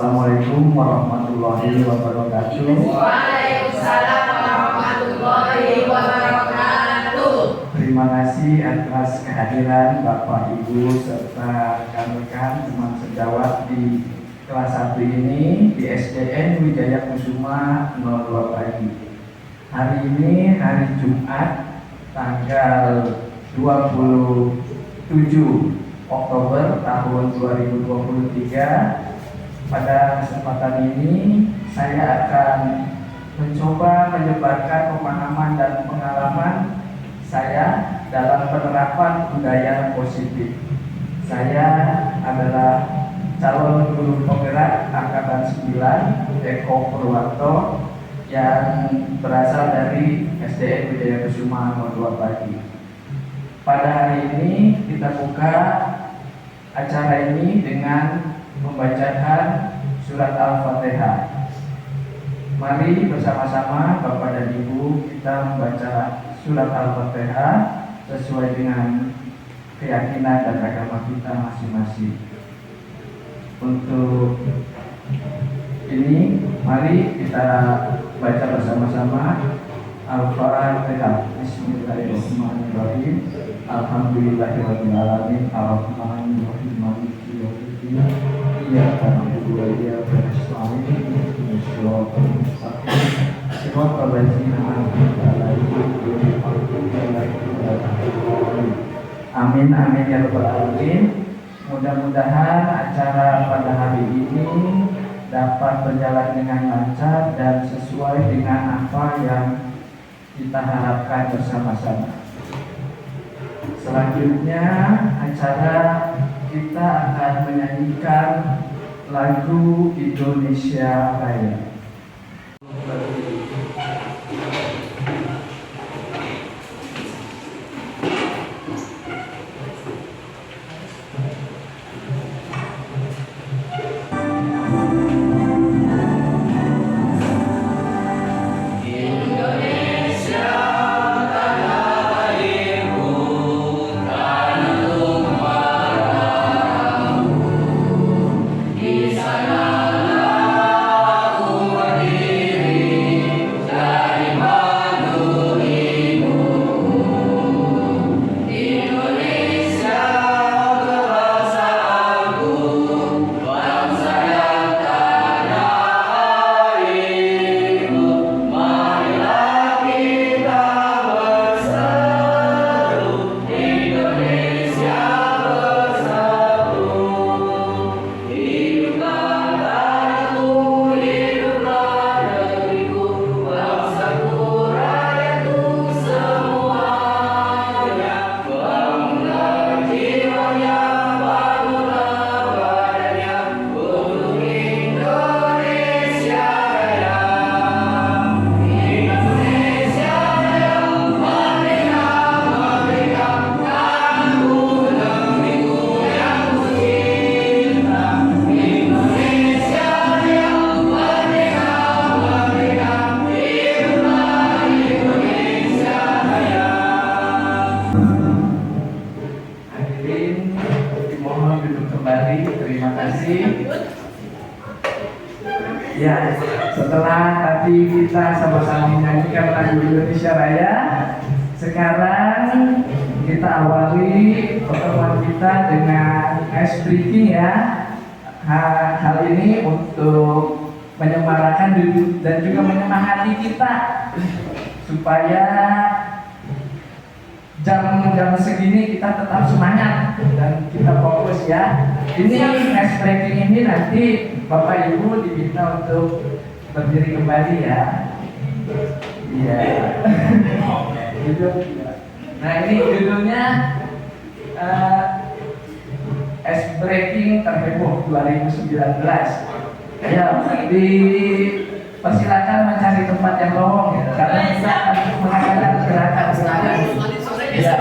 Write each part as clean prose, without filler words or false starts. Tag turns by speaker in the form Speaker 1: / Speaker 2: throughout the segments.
Speaker 1: Assalamualaikum warahmatullahi wabarakatuh.
Speaker 2: Waalaikumsalam warahmatullahi wabarakatuh.
Speaker 1: Terima kasih atas kehadiran Bapak Ibu serta rekan-rekan teman sejawat di kelas 1 ini di SDN Wijaya Kusuma 02 pagi. Hari ini hari Jumat tanggal 27 Oktober tahun 2023. Pada kesempatan ini saya akan mencoba menyebarkan pemahaman dan pengalaman saya dalam penerapan budaya positif. Saya adalah calon guru penggerak angkatan 9 Eko Purwanto yang berasal dari SDN Wijaya Kusuma 02 pagi. Pada hari ini kita buka acara ini dengan membacakan surat Al-Fatihah. Mari bersama-sama Bapak dan Ibu kita membaca surat Al-Fatihah sesuai dengan keyakinan dan agama kita masing-masing. Untuk ini mari kita baca bersama-sama Al-Fatihah. Bismillahirrahmanirrahim. Alhamdulillahirabbil alamin arrahmanir rahim maliki yaumiddin iyyaka na'budu wa iyyaka nasta'in ihdinas siratal mustaqim siratal ladzina an'amta 'alaihim ghairil maghdubi 'alaihim waladdallin. Amin amin ya rabbal alamin. Mudah-mudahan acara pada hari ini dapat berjalan dengan lancar dan sesuai dengan apa yang kita harapkan bersama-sama. Selanjutnya acara kita akan menyanyikan lagu Indonesia Raya. Ya, setelah tadi kita sama-sama menyanyikan lagu Indonesia Raya, sekarang kita awali pertemuan kita dengan ice breaking ya. Hal ini untuk menyemarakan dan juga menyemangati kita supaya jam segini kita tetap semangat dan kita fokus ya. Ini ice breaking ini nanti Bapak Ibu diminta untuk berdiri kembali ya. Iya. Nah ini judulnya ice breaking terheboh 2019. Ya, dipersilakan mencari tempat yang lowong ya, karena kita akan mengadakan gerakan. Ya.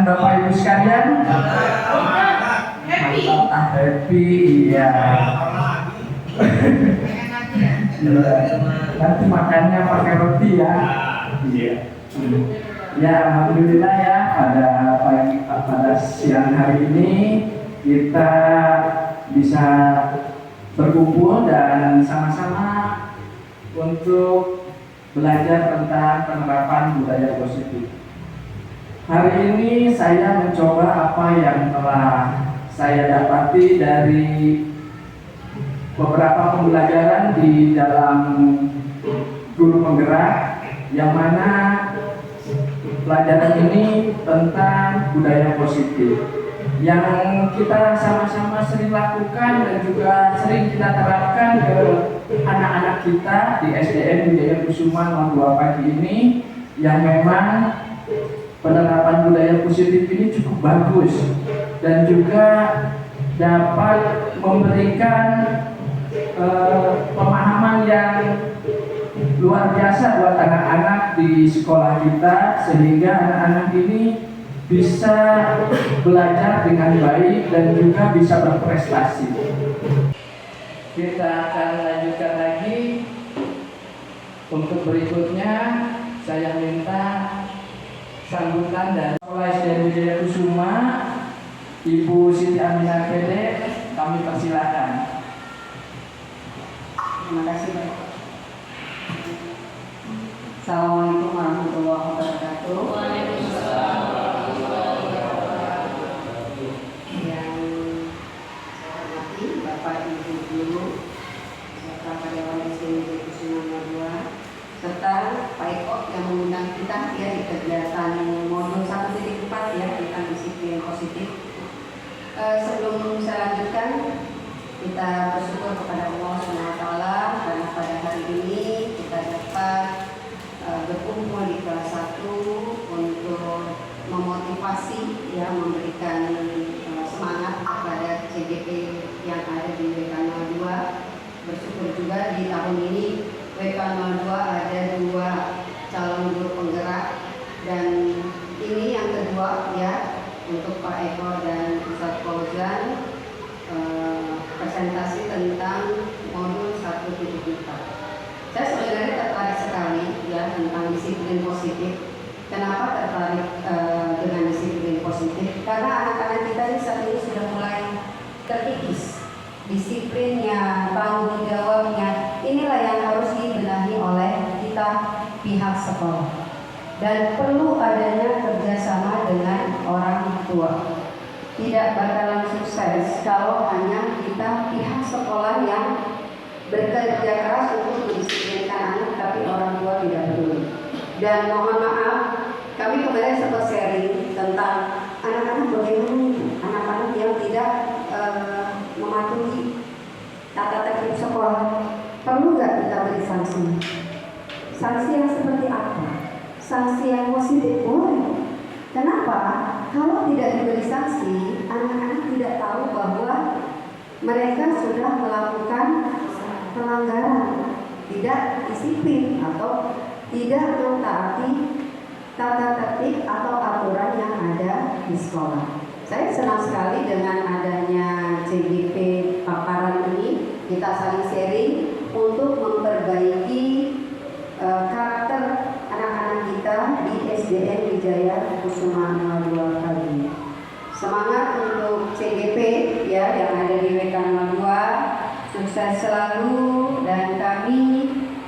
Speaker 1: dengan Bapak Ibu sekalian?
Speaker 2: Happy.
Speaker 1: Mantap, happy, iya. Nanti makannya pakai roti ya. Iya. Ya, alhamdulillah ya, pada siang hari ini kita bisa berkumpul dan sama-sama untuk belajar tentang penerapan budaya positif. Hari ini saya mencoba apa yang telah saya dapati dari beberapa pembelajaran di dalam guru penggerak, yang mana pelajaran ini tentang budaya positif yang kita sama-sama sering lakukan dan juga sering kita terapkan ke anak-anak kita di SDN Wijaya Kusuma 02 pagi ini, yang memang penerapan budaya positif ini cukup bagus dan juga dapat memberikan pemahaman yang luar biasa buat anak-anak di sekolah kita, sehingga anak-anak ini bisa belajar dengan baik dan juga bisa berprestasi. Kita akan lanjutkan lagi. Untuk berikutnya saya minta sambutan dari Sekolah SDN Wijaya Kusuma, Ibu Siti Aminah Pede, kami persilakan.
Speaker 3: Terima kasih Pak. Assalamualaikum warahmatullahi wabarakatuh. Yang saya hormati Bapak Ibu Guru serta karyawan SDN Wijaya Kusuma 02 serta Pak Eko yang mengundang kita ya di kegiatan modul 1.4 ya tentang disiplin positif. Sebelum saya lanjutkan, kita bersyukur kepada Allah SWT karena pada hari ini kita dapat berkumpul di kelas 1 untuk memotivasi ya, memberikan semangat kepada CGP yang ada di WK02. Bersyukur juga di tahun ini WK02 ada 2 calon guru penggerak, dan ini yang kedua ya untuk Pak Eko dan Ustadz Fauzan presentasi tentang modul 1.4. Saya sebenarnya tertarik sekali ya tentang disiplin positif. Kenapa tertarik dengan disiplin positif? Karena anak-anak kita saat ini sudah mulai terkikis disiplinnya, tanggung jawabnya. Inilah yang harus dibenahi oleh kita pihak sekolah, dan perlu adanya kerjasama dengan orang tua. Tidak bakalan sukses kalau hanya kita pihak sekolah yang bekerja keras untuk mendisiplinkan anak, tapi orang tua tidak peduli. Dan mohon maaf, kami kemarin sempat sharing tentang anak-anak bagaimana, anak-anak yang tidak mematuhi tata tertib sekolah. Perlu nggak kita beri sanksi? Sanksi yang seperti apa? Sanksi yang positif boleh. Kenapa? Kalau tidak diberi sanksi, anak-anak tidak tahu bahwa mereka sudah melakukan pelanggaran, tidak disiplin atau tidak mentaati tata tertib atau aturan yang ada di sekolah. Saya senang sekali dengan adanya CGP paparan ini. Kita saling sharing untuk memperbaiki karakter anak-anak kita di SDN Wijaya Kusuma 02 kali ini. Semangat untuk CGP ya yang ada di WK02, sukses selalu, dan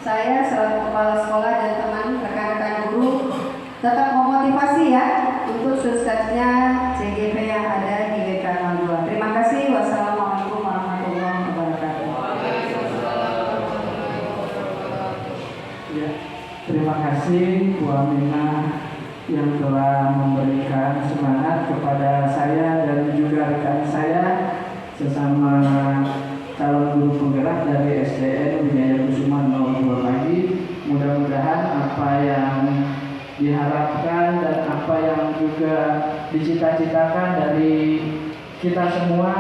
Speaker 3: saya selaku kepala sekolah dan teman rekan-rekan guru tetap memotivasi ya untuk suksesnya CGP yang ada di WK02. Terima kasih. Wassalamualaikum warahmatullahi wabarakatuh.
Speaker 1: Ya, terima kasih Bu Aminah yang telah memberikan semangat kepada saya dan juga rekan saya sesama calon guru penggerak dari SDN Wijaya Kusuma 02 pagi. Mudah-mudahan apa yang diharapkan dan apa yang juga dicita-citakan dari kita semua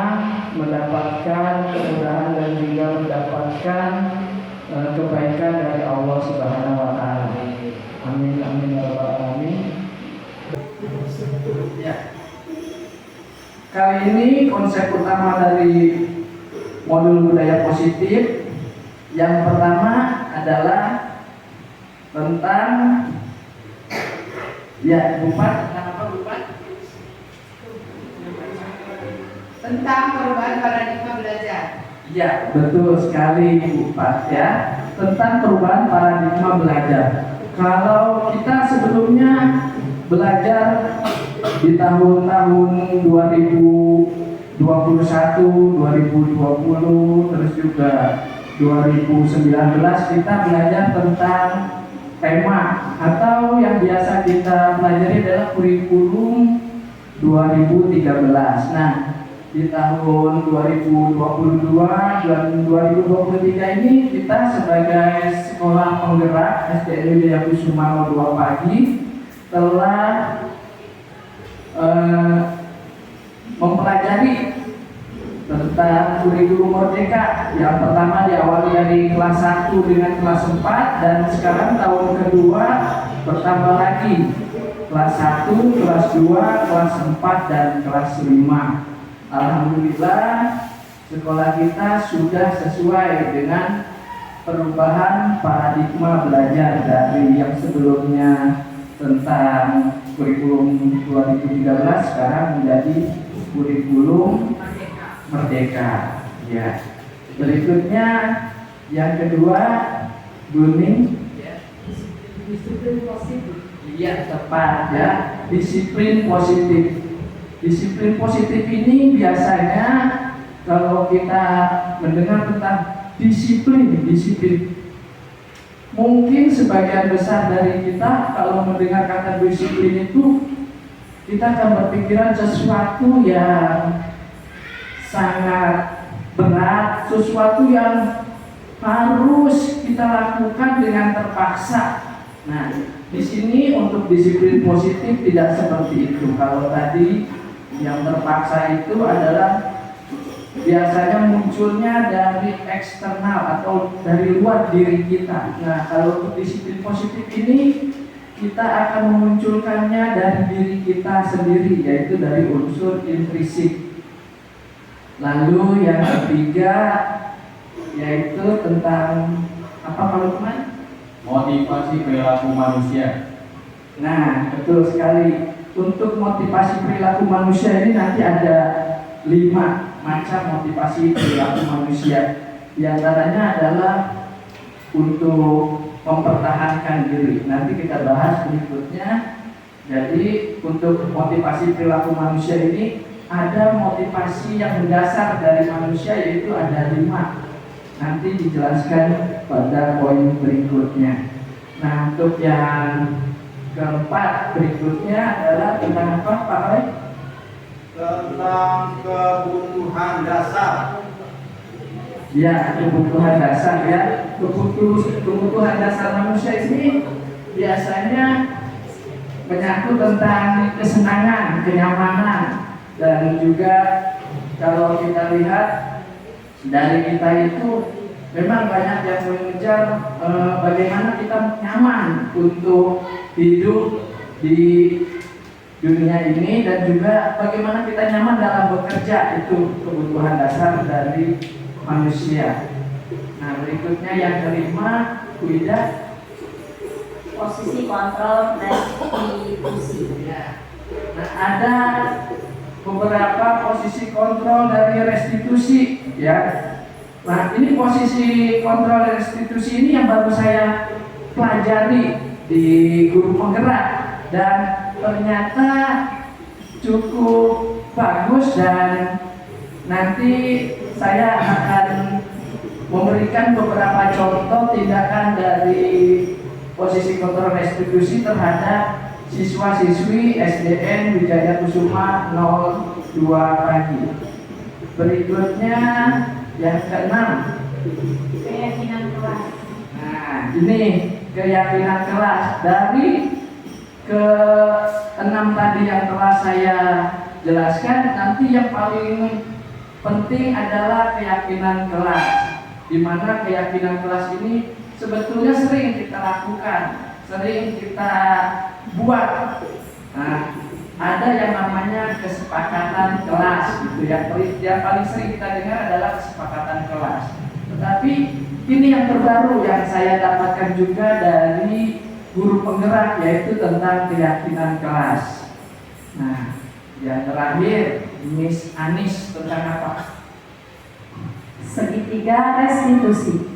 Speaker 1: mendapatkan kemudahan dan juga mendapatkan kebaikan dari Allah Subhanahu wa Ta'ala. Amin amin ya rabbal alamin. Ya. Kali ini konsep utama dari modul budaya positif yang pertama adalah tentang tentang apa Bupati?
Speaker 2: Tentang perubahan paradigma belajar.
Speaker 1: Ya, betul sekali Bupati ya. Tentang perubahan paradigma belajar. Kalau kita sebelumnya belajar di tahun-tahun 2021, 2020, terus juga 2019 kita belajar tentang tema atau yang biasa kita pelajari adalah kurikulum 2013. Nah, di tahun 2022 dan 2023 ini kita sebagai sekolah penggerak SDN Wijaya Kusuma 02 Pagi telah mempelajari tentang kurikulum merdeka. Yang pertama diawali dari kelas 1 dengan kelas 4 dan sekarang tahun kedua bertambah lagi kelas 1, kelas 2, kelas 4 dan kelas 5. Alhamdulillah sekolah kita sudah sesuai dengan perubahan paradigma belajar dari yang sebelumnya tentang kurikulum 2013 sekarang menjadi kurikulum merdeka. Ya. Berikutnya yang kedua, Buning. Disiplin positif. Iya, tepat ya. Disiplin positif. Disiplin positif ini biasanya kalau kita mendengar tentang disiplin, mungkin sebagian besar dari kita kalau mendengar kata disiplin itu kita akan berpikiran sesuatu yang sangat berat, sesuatu yang harus kita lakukan dengan terpaksa. Nah, di sini untuk disiplin positif tidak seperti itu. Kalau tadi yang terpaksa itu adalah biasanya munculnya dari eksternal atau dari luar diri kita. Nah, kalau untuk disiplin positif ini kita akan memunculkannya dari diri kita sendiri, yaitu dari unsur intrinsik. Lalu yang ketiga yaitu tentang apa Pak Lukman?
Speaker 4: Motivasi perilaku manusia.
Speaker 1: Nah, betul sekali. Untuk motivasi perilaku manusia ini nanti ada 5 macam motivasi perilaku manusia. Di antaranya adalah untuk mempertahankan diri. Nanti kita bahas berikutnya. Jadi untuk motivasi perilaku manusia ini ada motivasi yang mendasar dari manusia, yaitu ada 5. Nanti dijelaskan pada poin berikutnya. Nah, untuk yang keempat berikutnya adalah tentang apa Pak Roy?
Speaker 4: Tentang kebutuhan dasar.
Speaker 1: Ya, kebutuhan dasar ya. Kebutuhan dasar manusia ini biasanya menyangkut tentang kesenangan, kenyamanan, dan juga kalau kita lihat dari kita itu memang banyak yang mengejar bagaimana kita nyaman untuk hidup di dunia ini dan juga bagaimana kita nyaman dalam bekerja. Itu kebutuhan dasar dari manusia. Nah, berikutnya yang kelima, Bu Ida,
Speaker 3: Posisi kontrol restitusi.
Speaker 1: ya. Nah, ada beberapa posisi kontrol dari restitusi ya. Nah, ini posisi kontrol restitusi ini yang baru saya pelajari di guru penggerak dan ternyata cukup bagus, dan nanti saya akan memberikan beberapa contoh tindakan dari posisi kontrol restitusi terhadap siswa-siswi SDN Wijaya Kusuma 02 Pagi. Berikutnya yang ke-6,
Speaker 3: Keyakinan kelas.
Speaker 1: nah ini keyakinan kelas. Dari ke-6 tadi yang telah saya jelaskan, nanti yang paling penting adalah keyakinan kelas, di mana keyakinan kelas ini sebetulnya sering kita lakukan, sering kita buat. Nah, ada yang namanya kesepakatan kelas gitu. Yang paling sering kita dengar adalah kesepakatan kelas. Tetapi ini yang terbaru yang saya dapatkan juga dari guru penggerak, yaitu tentang keyakinan kelas. Nah, yang terakhir Miss Anis tentang apa?
Speaker 3: Segitiga restitusi.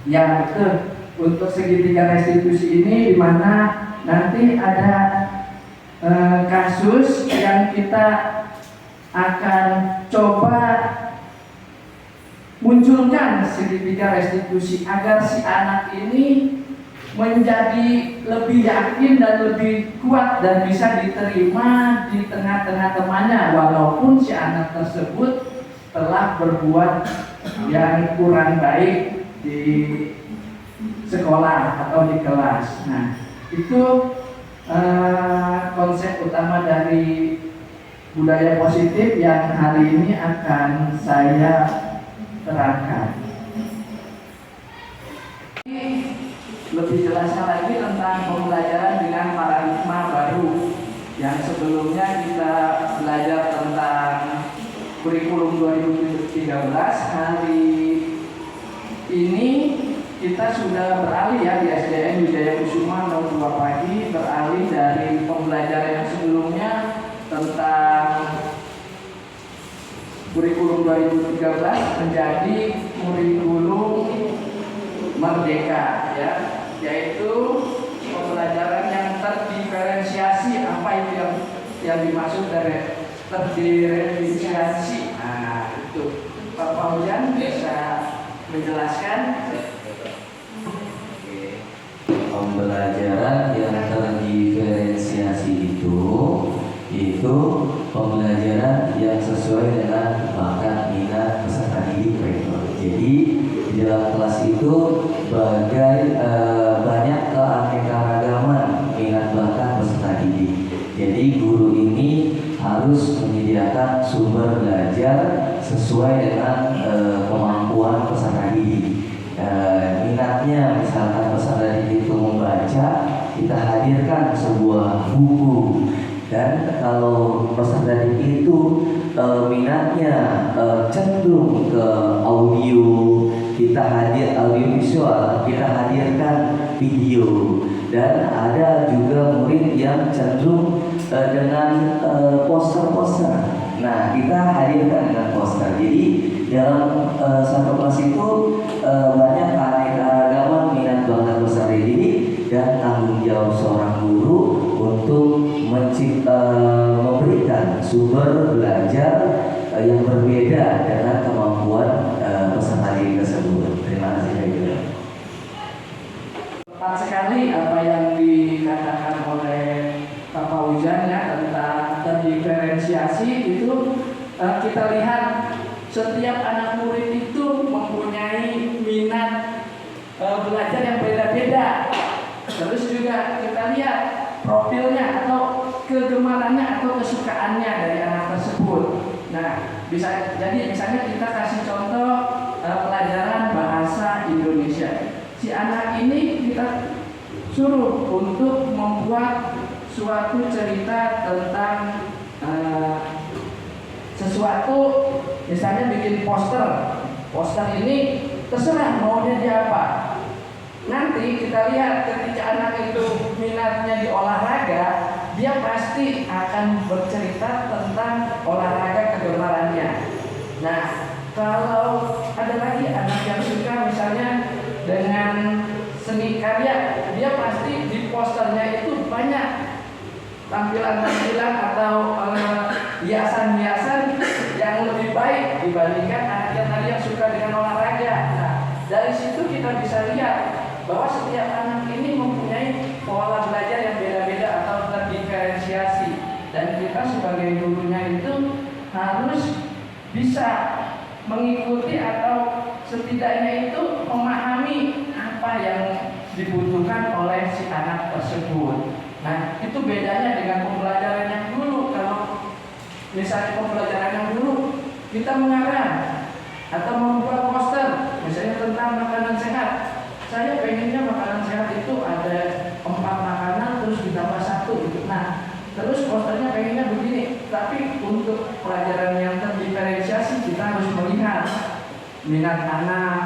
Speaker 1: Ya betul. Untuk segitiga restitusi ini di mana nanti ada kasus yang kita akan coba munculkan segitiga restitusi agar si anak ini menjadi lebih yakin dan lebih kuat dan bisa diterima di tengah-tengah temannya walaupun si anak tersebut telah berbuat yang kurang baik di sekolah atau di kelas. Nah, itu konsep utama dari budaya positif yang hari ini akan saya terangkan. Lebih jelasnya lagi tentang pembelajaran dengan paradigma baru yang sebelumnya kita belajar tentang kurikulum 2013. Hari ini kita sudah beralih ya di SDN Wijaya Kusuma 02 pagi, beralih dari pembelajaran yang sebelumnya tentang kurikulum 2013 menjadi kurikulum merdeka ya, yaitu pembelajaran yang terdiferensiasi. Apa itu yang dimaksud dari terdiferensiasi? Nah, itu Pak Paujan bisa menjelaskan.
Speaker 5: Pembelajaran yang terdiferensiasi itu pembelajaran yang sesuai dengan bakat minat peserta didik rektor. Jadi di dalam kelas itu banyak keanekaragaman minat bakat peserta didik. Jadi guru ini harus menyediakan sumber belajar sesuai dengan kemampuan peserta didik. Minatnya misalkan peserta didik itu membaca, kita hadirkan sebuah buku. Dan kalau peserta didik itu minatnya cenderung ke audio, kita audio visual, kita hadirkan video. Dan ada juga murid yang cenderung dengan poster-poster. Nah, kita hadirkan dengan poster. Jadi dalam satu kelas itu banyak keanekaragaman minat bakat peserta didik dan tanggung jawab seorang guru untuk memberikan sumber belajar yang berbeda dengan kemampuan peserta didik tersebut. Terima kasih.
Speaker 1: Tepat sekali apa yang dikatakan oleh Pak Paujan ya tentang terdiferensiasi itu. Kita lihat setiap anak murid itu mempunyai minat belajar yang beda-beda. Terus juga kita lihat profilnya atau kegemarannya atau kesukaannya dari anak tersebut. Nah, misalnya kita kasih contoh pelajaran bahasa Indonesia. Si anak ini kita suruh untuk membuat suatu cerita tentang sesuatu, misalnya bikin poster. Poster ini terserah maunya dia apa. Nanti kita lihat ketika anak itu minatnya di olahraga, dia pasti akan bercerita tentang olahraga kegemarannya. Nah, kalau ada lagi anak yang suka misalnya dengan seni karya, dia pasti di posternya itu banyak tampilan-tampilan atau hiasan-hiasan yang lebih baik dibandingkan anak yang tadi yang suka dengan olahraga. Nah, dari situ kita bisa lihat bahwa setiap anak ini mempunyai pola belajar yang beda-beda atau terdiferensiasi, dan kita sebagai gurunya itu harus bisa mengikuti atau setidaknya itu memahami apa yang dibutuhkan oleh si anak tersebut. Nah, itu bedanya dengan pembelajaran yang dulu. Kalau misalnya pembelajaran yang dulu kita mengarang atau membuat poster misalnya tentang makanan sehat. Saya pengennya makanan sehat itu ada 4 makanan terus ditambah 1 gitu. Nah, terus minat anak,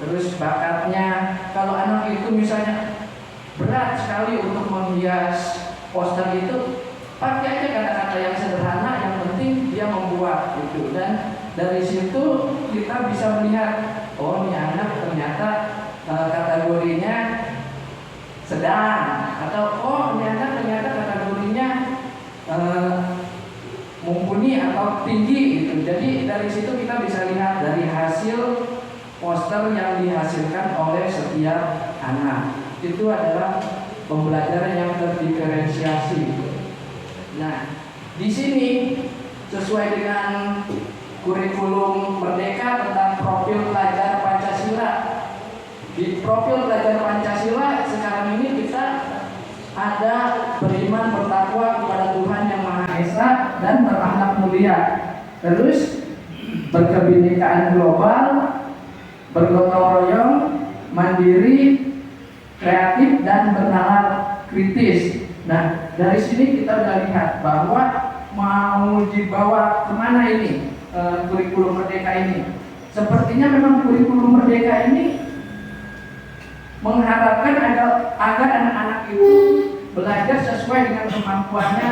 Speaker 1: terus bakatnya. Kalau anak itu misalnya berat sekali untuk menghias poster itu, pakai aja kata-kata yang sederhana, yang penting dia membuat gitu. Dan dari situ kita bisa melihat, oh ini anak ternyata kategorinya sedang, atau oh ini anak ternyata kategorinya mumpuni atau tinggi gitu. Jadi dari situ kita bisa lihat dari hasil poster yang dihasilkan oleh setiap anak. Itu adalah pembelajaran yang terdiferensiasi. Nah, di sini sesuai dengan kurikulum Merdeka tentang profil pelajar Pancasila. Di profil pelajar Pancasila sekarang ini kita ada beriman bertakwa kepada Tuhan Yang Maha Esa dan berakhlak mulia. Terus berkebinekaan global, bergotong royong, mandiri, kreatif dan bernalar kritis. Nah, dari sini kita sudah lihat bahwa mau dibawa kemana ini kurikulum Merdeka ini. Sepertinya memang kurikulum Merdeka ini mengharapkan agar anak-anak itu belajar sesuai dengan kemampuannya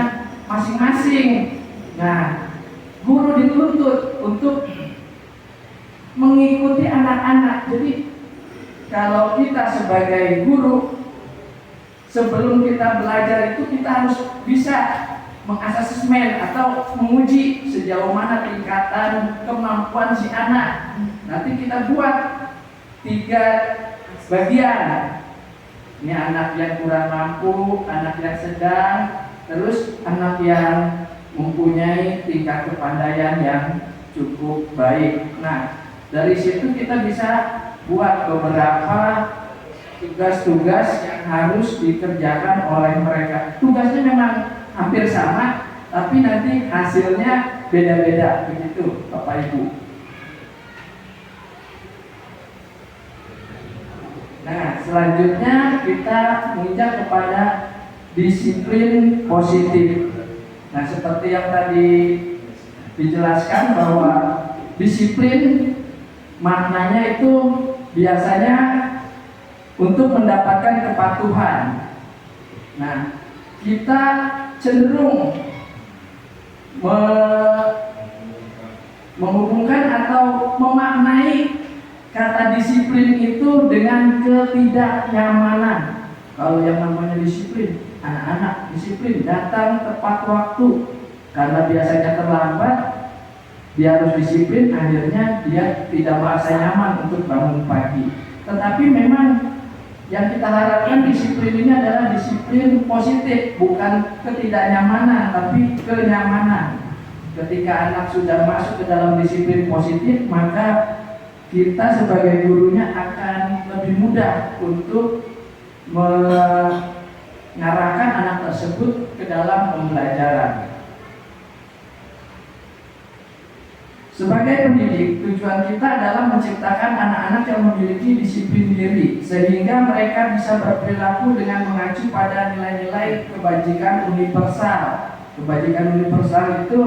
Speaker 1: masing-masing. Nah, guru dituntut untuk mengikuti anak-anak. Jadi kalau kita sebagai guru, sebelum kita belajar itu kita harus bisa mengasesmen atau menguji sejauh mana tingkatan kemampuan si anak. Nanti kita buat 3 bagian. Ini anak yang kurang mampu, anak yang sedang, terus anak yang mempunyai tingkat kepandaian yang cukup baik. Nah, dari situ kita bisa buat beberapa tugas-tugas yang harus dikerjakan oleh mereka. Tugasnya memang hampir sama, tapi nanti hasilnya beda-beda, begitu Bapak Ibu. Nah, selanjutnya kita menginjak kepada disiplin positif. Nah, seperti yang tadi dijelaskan bahwa disiplin maknanya itu biasanya untuk mendapatkan kepatuhan. Nah, kita cenderung menghubungkan atau memaknai kata disiplin itu dengan ketidaknyamanan. Kalau yang namanya disiplin, anak-anak disiplin datang tepat waktu. Karena biasanya terlambat, dia harus disiplin, akhirnya dia tidak merasa nyaman untuk bangun pagi. Tetapi memang yang kita harapkan disiplin ini adalah disiplin positif, bukan ketidaknyamanan, tapi kenyamanan. Ketika anak sudah masuk ke dalam disiplin positif, maka kita sebagai gurunya akan lebih mudah untuk mengarahkan anak tersebut ke dalam pembelajaran. Sebagai pendidik, tujuan kita adalah menciptakan anak-anak yang memiliki disiplin diri, sehingga mereka bisa berperilaku dengan mengacu pada nilai-nilai kebajikan universal. Kebajikan universal itu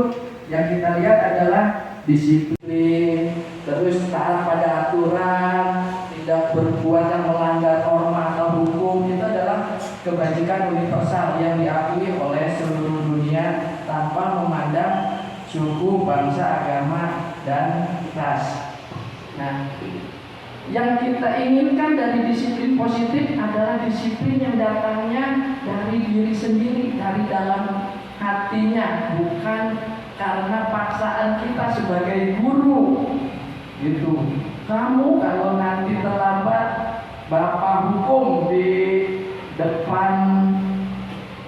Speaker 1: yang kita lihat adalah disiplin, terus taat pada aturan, tidak berbuat yang melanggar norma atau hukum. Itu adalah kebajikan universal yang diakui oleh seluruh dunia tanpa memandang suku, bangsa, agama, dan ras. Nah, yang kita inginkan dari disiplin positif adalah disiplin yang datangnya dari diri sendiri, dari dalam hatinya, bukan karena paksaan kita sebagai guru. Gitu. Kamu kalau nanti terlambat, Bapak hukum di depan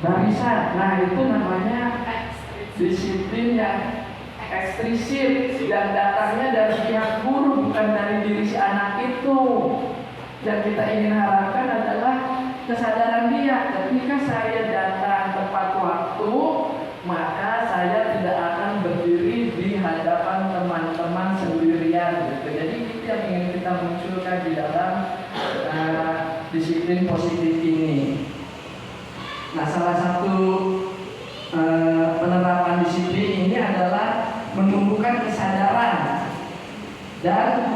Speaker 1: barisan. Nah, itu namanya disiplin yang ekstrisif, yang datangnya dari pihak guru, bukan dari diri si anak itu. Yang kita ingin harapkan adalah kesadaran dia, ketika saya datang tepat waktu, maka saya tidak akan berdiri di hadapan teman-teman sendirian gitu. Jadi itu yang ingin kita munculkan di dalam disiplin positif ini. Nah, salah satu penerapan disiplin ini adalah menumbuhkan kesadaran dan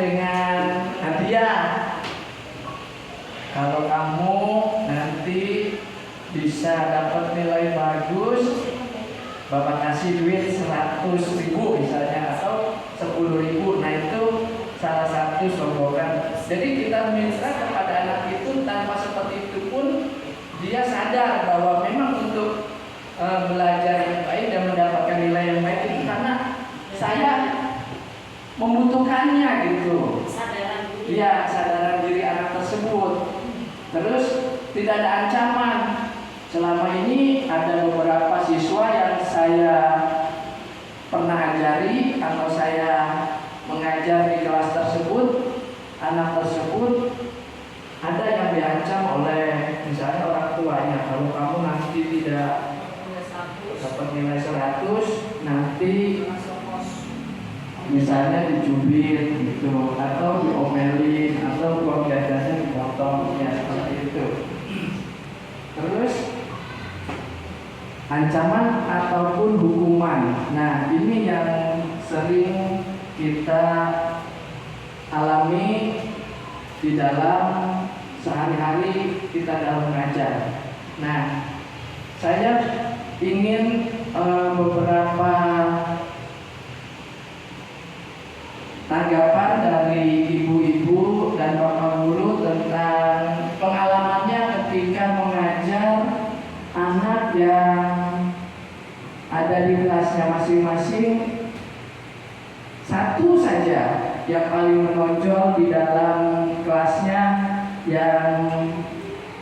Speaker 1: dengan hadiah. Kalau kamu nanti bisa dapat nilai bagus, Bapak kasih duit 100.000 misalnya atau 10.000. Nah itu salah satu sogokan. Jadi kita minta kepada anak itu tanpa seperti itu pun dia sadar bahwa memang untuk belajar yang baik dan mendapatkan nilai yang baik itu karena saya membutuhkannya gitu. Iya, sadaran diri anak tersebut. Terus tidak ada ancaman. Selama ini ada beberapa siswa yang saya pernah ajari atau saya mengajar di kelas tersebut, anak tersebut ada yang diancam oleh misalnya orang tuanya, kalau kamu nanti tidak dapat nilai 100 nanti misalnya dicubit gitu, atau diomelin, atau uang jajannya dipotong, ya seperti itu. Terus ancaman ataupun hukuman. Nah, ini yang sering kita alami di dalam sehari-hari kita dalam mengajar. Nah, saya ingin beberapa tanggapan dari ibu-ibu dan bapak guru tentang pengalamannya ketika mengajar anak yang ada di kelasnya masing-masing. Satu saja yang paling menonjol di dalam kelasnya yang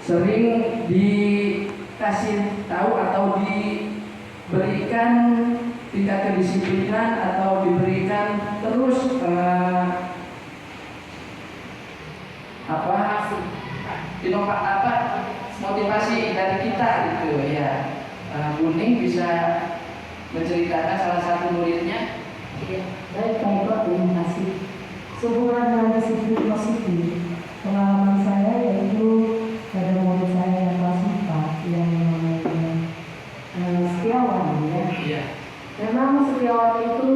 Speaker 1: sering dikasih tahu atau diberikan tingkat kedisiplinan atau diberikan terus motivasi dari kita gitu ya. Kuning bisa menceritakan salah satu muridnya.
Speaker 3: Baik Pak Eko, terima kasih. Sehubungan dengan disiplin positif, pengalaman saya yaitu pada murid saya yang kelas 4 yang setiawan ya.
Speaker 1: Iya.
Speaker 3: Memang setiawan itu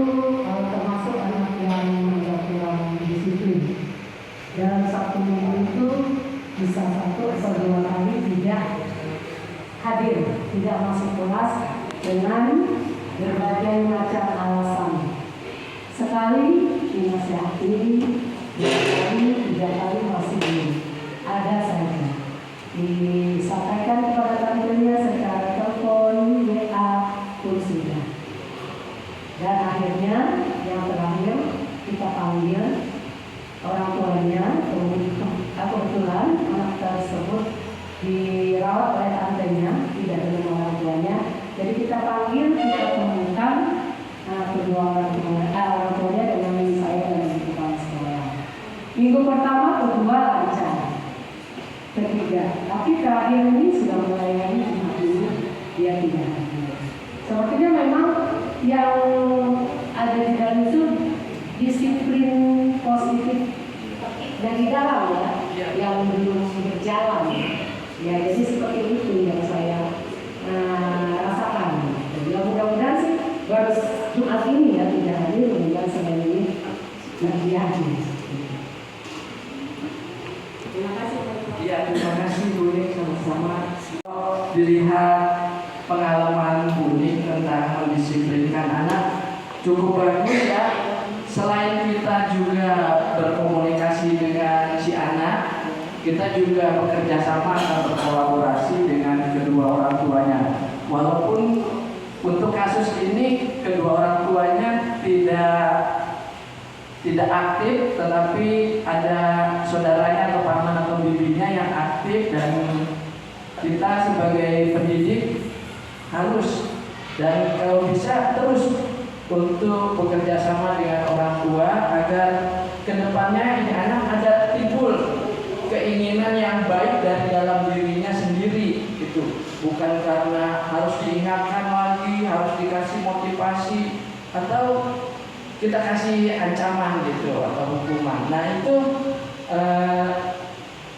Speaker 3: termasuk anak yang agak kurang disiplin. Dalam satu minggu itu bisa 1 atau 2 kali tidak hadir, tidak masuk kelas dengan berbagai macam alasan. Sekali dinasihati, 2 kali, 3 kali masih belum. Ada saja disampaikan kepada tantenya secara telepon, WA pun sudah. Dan akhirnya yang terakhir kita panggil orang tuanya. Kebetulan anak tersebut dirawat oleh tantenya, tidak dengan orang tuanya. Jadi kita panggil, kita temukan kedua orang tuanya dengan saya dan kepala sekolah. Minggu pertama, kedua lancar, ketiga, tapi terakhir ini sudah mulai Jumat ini dia tidak hadir. Sepertinya memang yang ada di dalam itu disiplin positif dari dalam ya, yang belum berjalan. Ya, jadi seperti itu yang saya rasakan. Jadi mudah-mudahan sih baru Jumat ini ya tidak hadir, mudah-mudahan Senin ini nanti hadir. Terima kasih.
Speaker 1: Iya, terima kasih Bu Ning, sama-sama. Dilihat pengalaman Bu Ning tentang mendisiplinkan anak cukup bagus ya. Selain kita juga berkomunikasi dengan si anak, kita juga bekerja sama atau berkolaborasi dengan kedua orang tuanya. Walaupun untuk kasus ini kedua orang tuanya tidak aktif, tetapi ada saudaranya atau paman atau bibinya yang aktif, dan kita sebagai pendidik harus dan kalau bisa terus untuk bekerja sama dengan orang tua agar kedepannya ini anak ada timbul keinginan yang baik dari dalam dirinya sendiri gitu, bukan karena harus diingatkan lagi, harus dikasih motivasi atau kita kasih ancaman gitu atau hukuman. Nah itu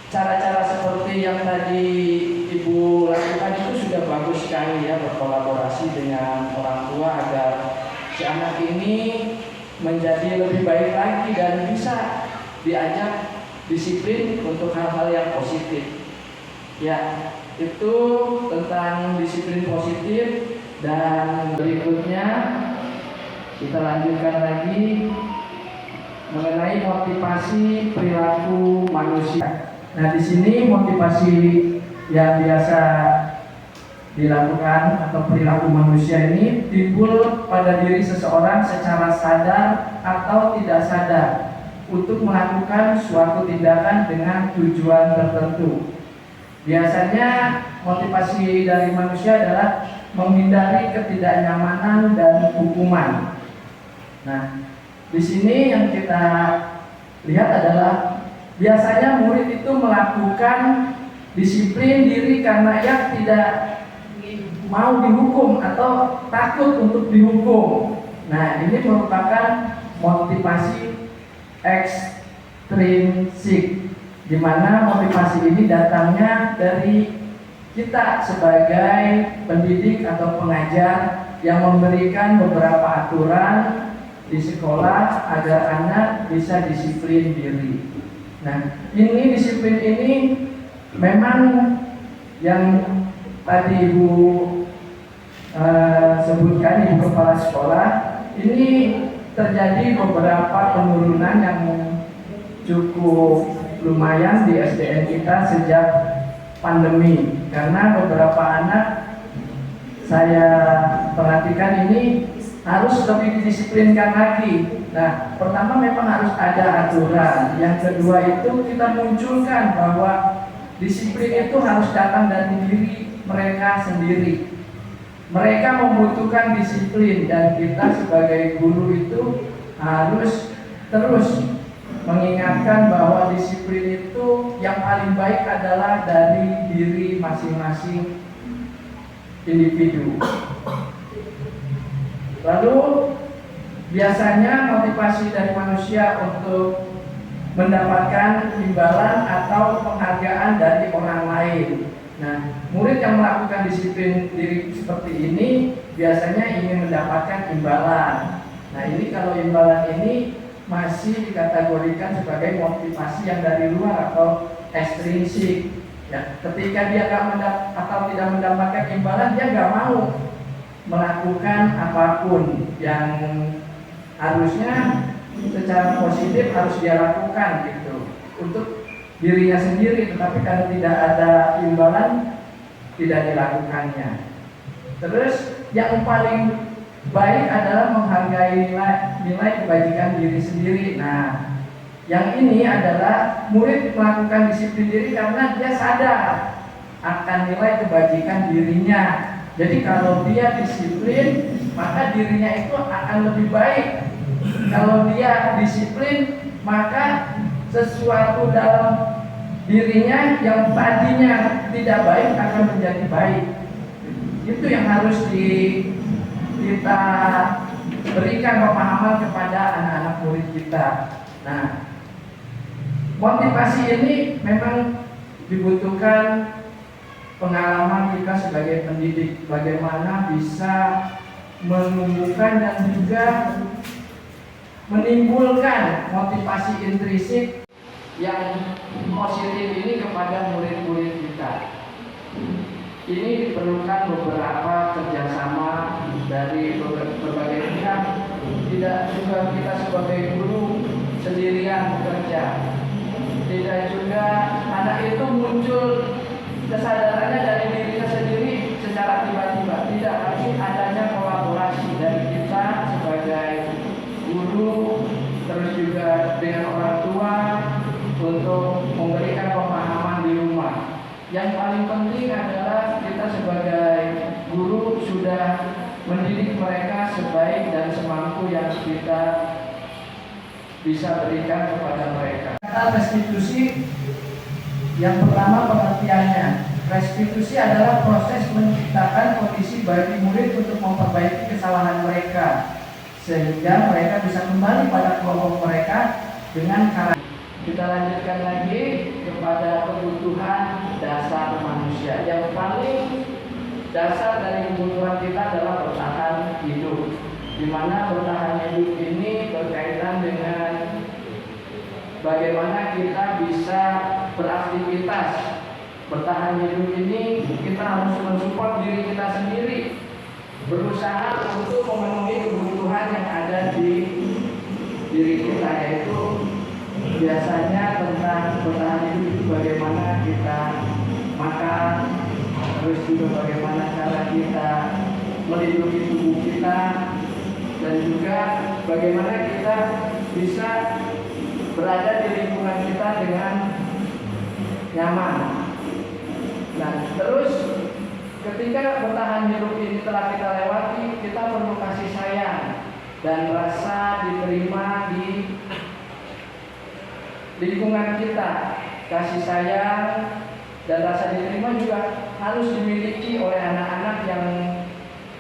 Speaker 1: cara-cara seperti yang tadi Ibu lakukan itu sudah bagus sekali ya, berkolaborasi dengan orang tua agar si anak ini menjadi lebih baik lagi dan bisa diajak disiplin untuk hal-hal yang positif. Ya, itu tentang disiplin positif. Dan berikutnya kita lanjutkan lagi mengenai motivasi perilaku manusia. Nah, di sini motivasi yang biasa dilakukan atau perilaku manusia ini timbul pada diri seseorang secara sadar atau tidak sadar untuk melakukan suatu tindakan dengan tujuan tertentu. Biasanya motivasi dari manusia adalah menghindari ketidaknyamanan dan hukuman. Nah, di sini yang kita lihat adalah biasanya murid itu melakukan disiplin diri karena ia tidak mau dihukum atau takut untuk dihukum. Nah, ini merupakan motivasi ekstrinsik, di mana motivasi ini datangnya dari kita sebagai pendidik atau pengajar yang memberikan beberapa aturan di sekolah agar anak bisa disiplin diri. Nah, ini disiplin ini memang yang tadi Ibu sebutkan, Ibu Kepala Sekolah, ini terjadi beberapa penurunan yang cukup lumayan di SDN kita sejak pandemi, karena beberapa anak saya perhatikan ini harus lebih didisiplinkan lagi. Nah, pertama memang harus ada aturan. Yang kedua itu kita munculkan bahwa disiplin itu harus datang dari diri mereka sendiri. Mereka membutuhkan disiplin dan kita sebagai guru itu harus terus mengingatkan bahwa disiplin itu yang paling baik adalah dari diri masing-masing individu. Lalu biasanya motivasi dari manusia untuk mendapatkan imbalan atau penghargaan dari orang lain. Nah, murid yang melakukan disiplin diri seperti ini biasanya ingin mendapatkan imbalan. Nah, ini kalau imbalan ini masih dikategorikan sebagai motivasi yang dari luar atau ekstrinsik. Ya, ketika dia tidak mendapatkan imbalan, dia nggak mau melakukan apapun yang harusnya secara positif harus dia lakukan gitu untuk dirinya sendiri, tetapi karena tidak ada imbalan tidak dilakukannya. Terus yang paling baik adalah menghargai nilai kebajikan diri sendiri. Nah, yang ini adalah murid melakukan disiplin diri karena dia sadar akan nilai kebajikan dirinya. Jadi kalau dia disiplin, maka dirinya itu akan lebih baik. Kalau dia disiplin, maka sesuatu dalam dirinya yang tadinya tidak baik akan menjadi baik. Itu yang harus kita berikan pemahaman kepada anak-anak murid kita. Nah, motivasi ini memang dibutuhkan pengalaman kita sebagai pendidik, bagaimana bisa menumbuhkan dan juga menimbulkan motivasi intrinsik yang positif ini kepada murid-murid kita. Ini diperlukan beberapa kerjasama dari berbagai pihak. Tidak juga kita sebagai guru sendirian bekerja. Tidak juga anak itu muncul kesadarannya dari dirinya sendiri secara tiba-tiba. Tidak, tapi adanya kolaborasi dari kita sebagai guru, terus juga dengan orang tua untuk memberikan pemahaman di rumah. Yang paling penting adalah kita sebagai guru sudah mendidik mereka sebaik dan semampu yang kita bisa berikan kepada mereka. Kata restitusi, yang pertama pengertiannya. Restitusi adalah proses menciptakan kondisi bagi murid untuk memperbaiki kesalahan mereka, sehingga mereka bisa kembali pada kelompok mereka dengan karakter. Kita lanjutkan lagi kepada kebutuhan dasar manusia. Yang paling dasar dari kebutuhan kita adalah bertahan hidup, di mana bertahan hidup ini berkaitan dengan bagaimana kita bisa beraktivitas. Bertahan hidup ini kita harus mensupport diri kita sendiri, berusaha untuk memenuhi kebutuhan yang ada di diri kita, yaitu biasanya tentang bertahan hidup itu bagaimana kita makan, terus juga bagaimana cara kita melindungi tubuh kita, dan juga bagaimana kita bisa berada di lingkungan kita dengan nyaman. Nah, terus ketika bertahan hidup ini telah kita lewati, kita perlu kasih sayang dan rasa diterima di lingkungan kita. Kasih sayang dan rasa diterima juga harus dimiliki oleh anak-anak yang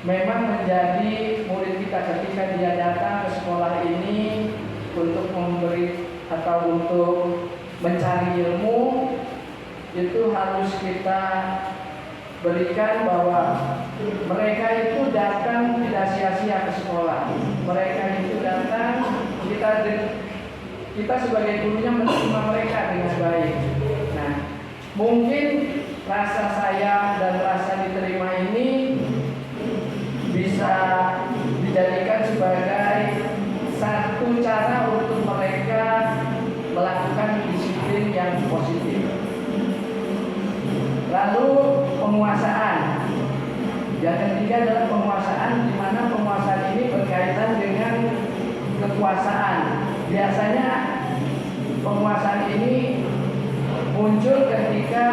Speaker 1: memang menjadi murid kita ketika dia datang ke sekolah ini untuk memberi atau untuk mencari ilmu. Itu harus kita berikan bahwa mereka itu datang tidak sia-sia ke sekolah. Mereka itu datang, kita sebagai gurunya menerima mereka dengan baik. Nah, mungkin rasa sayang dan rasa diterima ini bisa dijadikan sebagai satu cara untuk mereka melakukan disiplin yang positif. Lalu penguasaan. Yang ketiga adalah penguasaan, di mana penguasaan ini berkaitan dengan kekuasaan. Biasanya penguasaan ini muncul ketika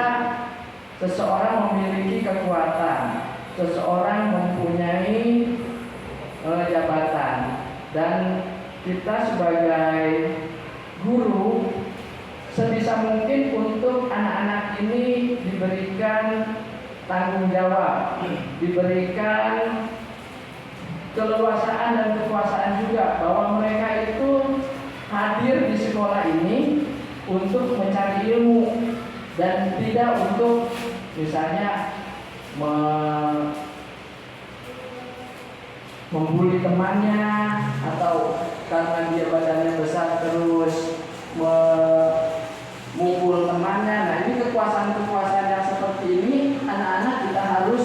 Speaker 1: seseorang memiliki kekuatan, seseorang mempunyai jabatan, dan kita sebagai guru sebisa mungkin untuk anak-anak ini diberikan tanggung jawab, diberikan keleluasaan dan kekuasaan juga, bahwa mereka itu hadir di sekolah ini untuk mencari ilmu dan tidak untuk misalnya membuli temannya, atau karena dia badannya besar terus memukul temannya. Nah, ini kekuasaan-kekuasaan yang seperti ini, anak-anak kita harus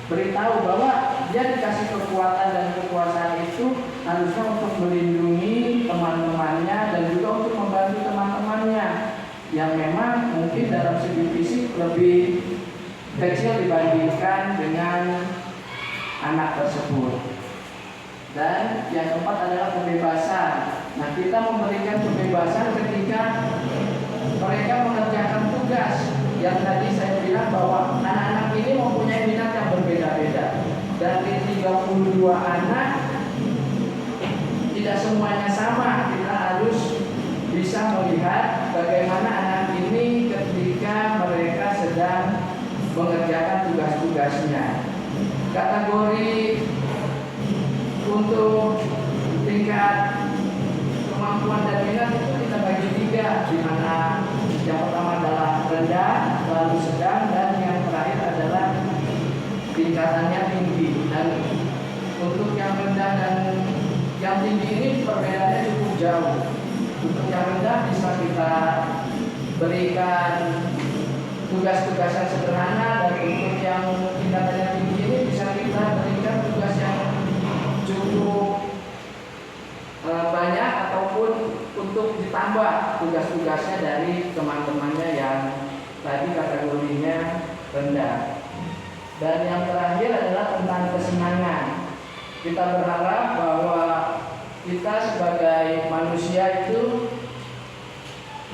Speaker 1: beritahu bahwa dia dikasih kekuatan, dan kekuasaan itu harusnya untuk melindungi teman-temannya dan juga untuk membantu teman-temannya yang memang mungkin dalam segi fisik lebih kecil dibandingkan dengan anak tersebut. Dan yang keempat adalah kebebasan. Nah, kita memberikan kebebasan ketika mereka mengerjakan tugas. Yang tadi saya bilang bahwa anak-anak ini mempunyai minat yang berbeda-beda. Dari 32 anak, tidak semuanya sama. Kita harus bisa melihat bagaimana anak ini ketika mereka sedang mengerjakan tugas-tugasnya. Kategori untuk tingkat kemampuan dan minat itu kita bagi 3, di mana yang pertama adalah rendah, lalu sedang, dan yang terakhir adalah tingkatannya tinggi. Dan untuk yang rendah dan yang tinggi ini perbedaannya cukup jauh. Untuk yang rendah bisa kita berikan tugas-tugas yang sederhana, dan untuk yang tingkatannya tinggi ini bisa kita berikan tugas yang cukup banyak, ataupun untuk ditambah tugas-tugasnya dari teman-temannya yang tadi kategorinya rendah. Dan yang terakhir adalah tentang kesenangan. Kita berharap bahwa kita sebagai manusia itu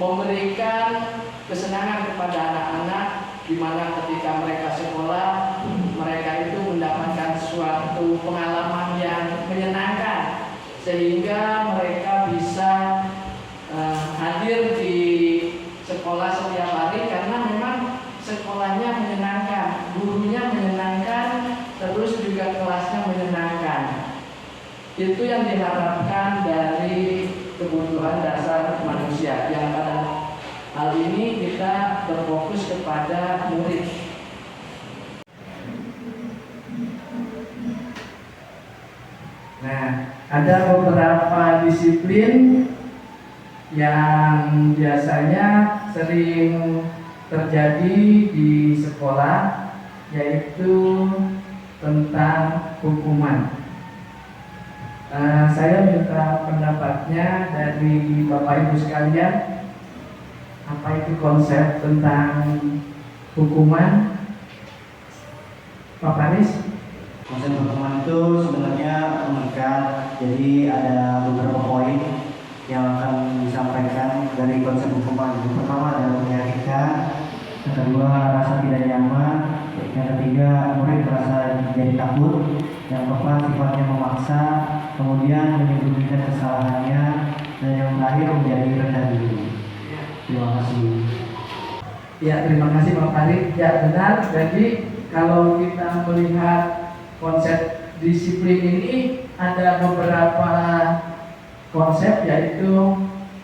Speaker 1: memberikan kesenangan kepada anak-anak, di mana ketika mereka sekolah, mereka itu mendapatkan suatu pengalaman yang menyenangkan, sehingga mereka bisa hadir di sekolah setiap hari karena memang sekolahnya menyenangkan, gurunya menyenangkan, terus juga kelasnya menyenangkan. Itu yang diharapkan dari kebutuhan dasar manusia, yang pada hal ini kita berfokus kepada murid. Nah, ada beberapa disiplin yang biasanya sering terjadi di sekolah, yaitu tentang hukuman. Saya minta pendapatnya dari Bapak Ibu sekalian, apa itu konsep tentang hukuman? Pak Faris?
Speaker 6: Konsep hukuman itu sebenarnya mengikat, jadi ada beberapa poin yang akan disampaikan dari konsep hukuman. Yang pertama adalah menyakitkan, yang kedua rasa tidak nyaman, yang ketiga murid merasa jadi takut, yang keempat sifatnya memaksa, kemudian menyembunyikan kesalahannya, dan yang terakhir menjadi rendah diri. Terima kasih.
Speaker 1: Ya, terima kasih Pak Farid. Ya, benar. Jadi kalau kita melihat konsep disiplin ini, ada beberapa konsep, yaitu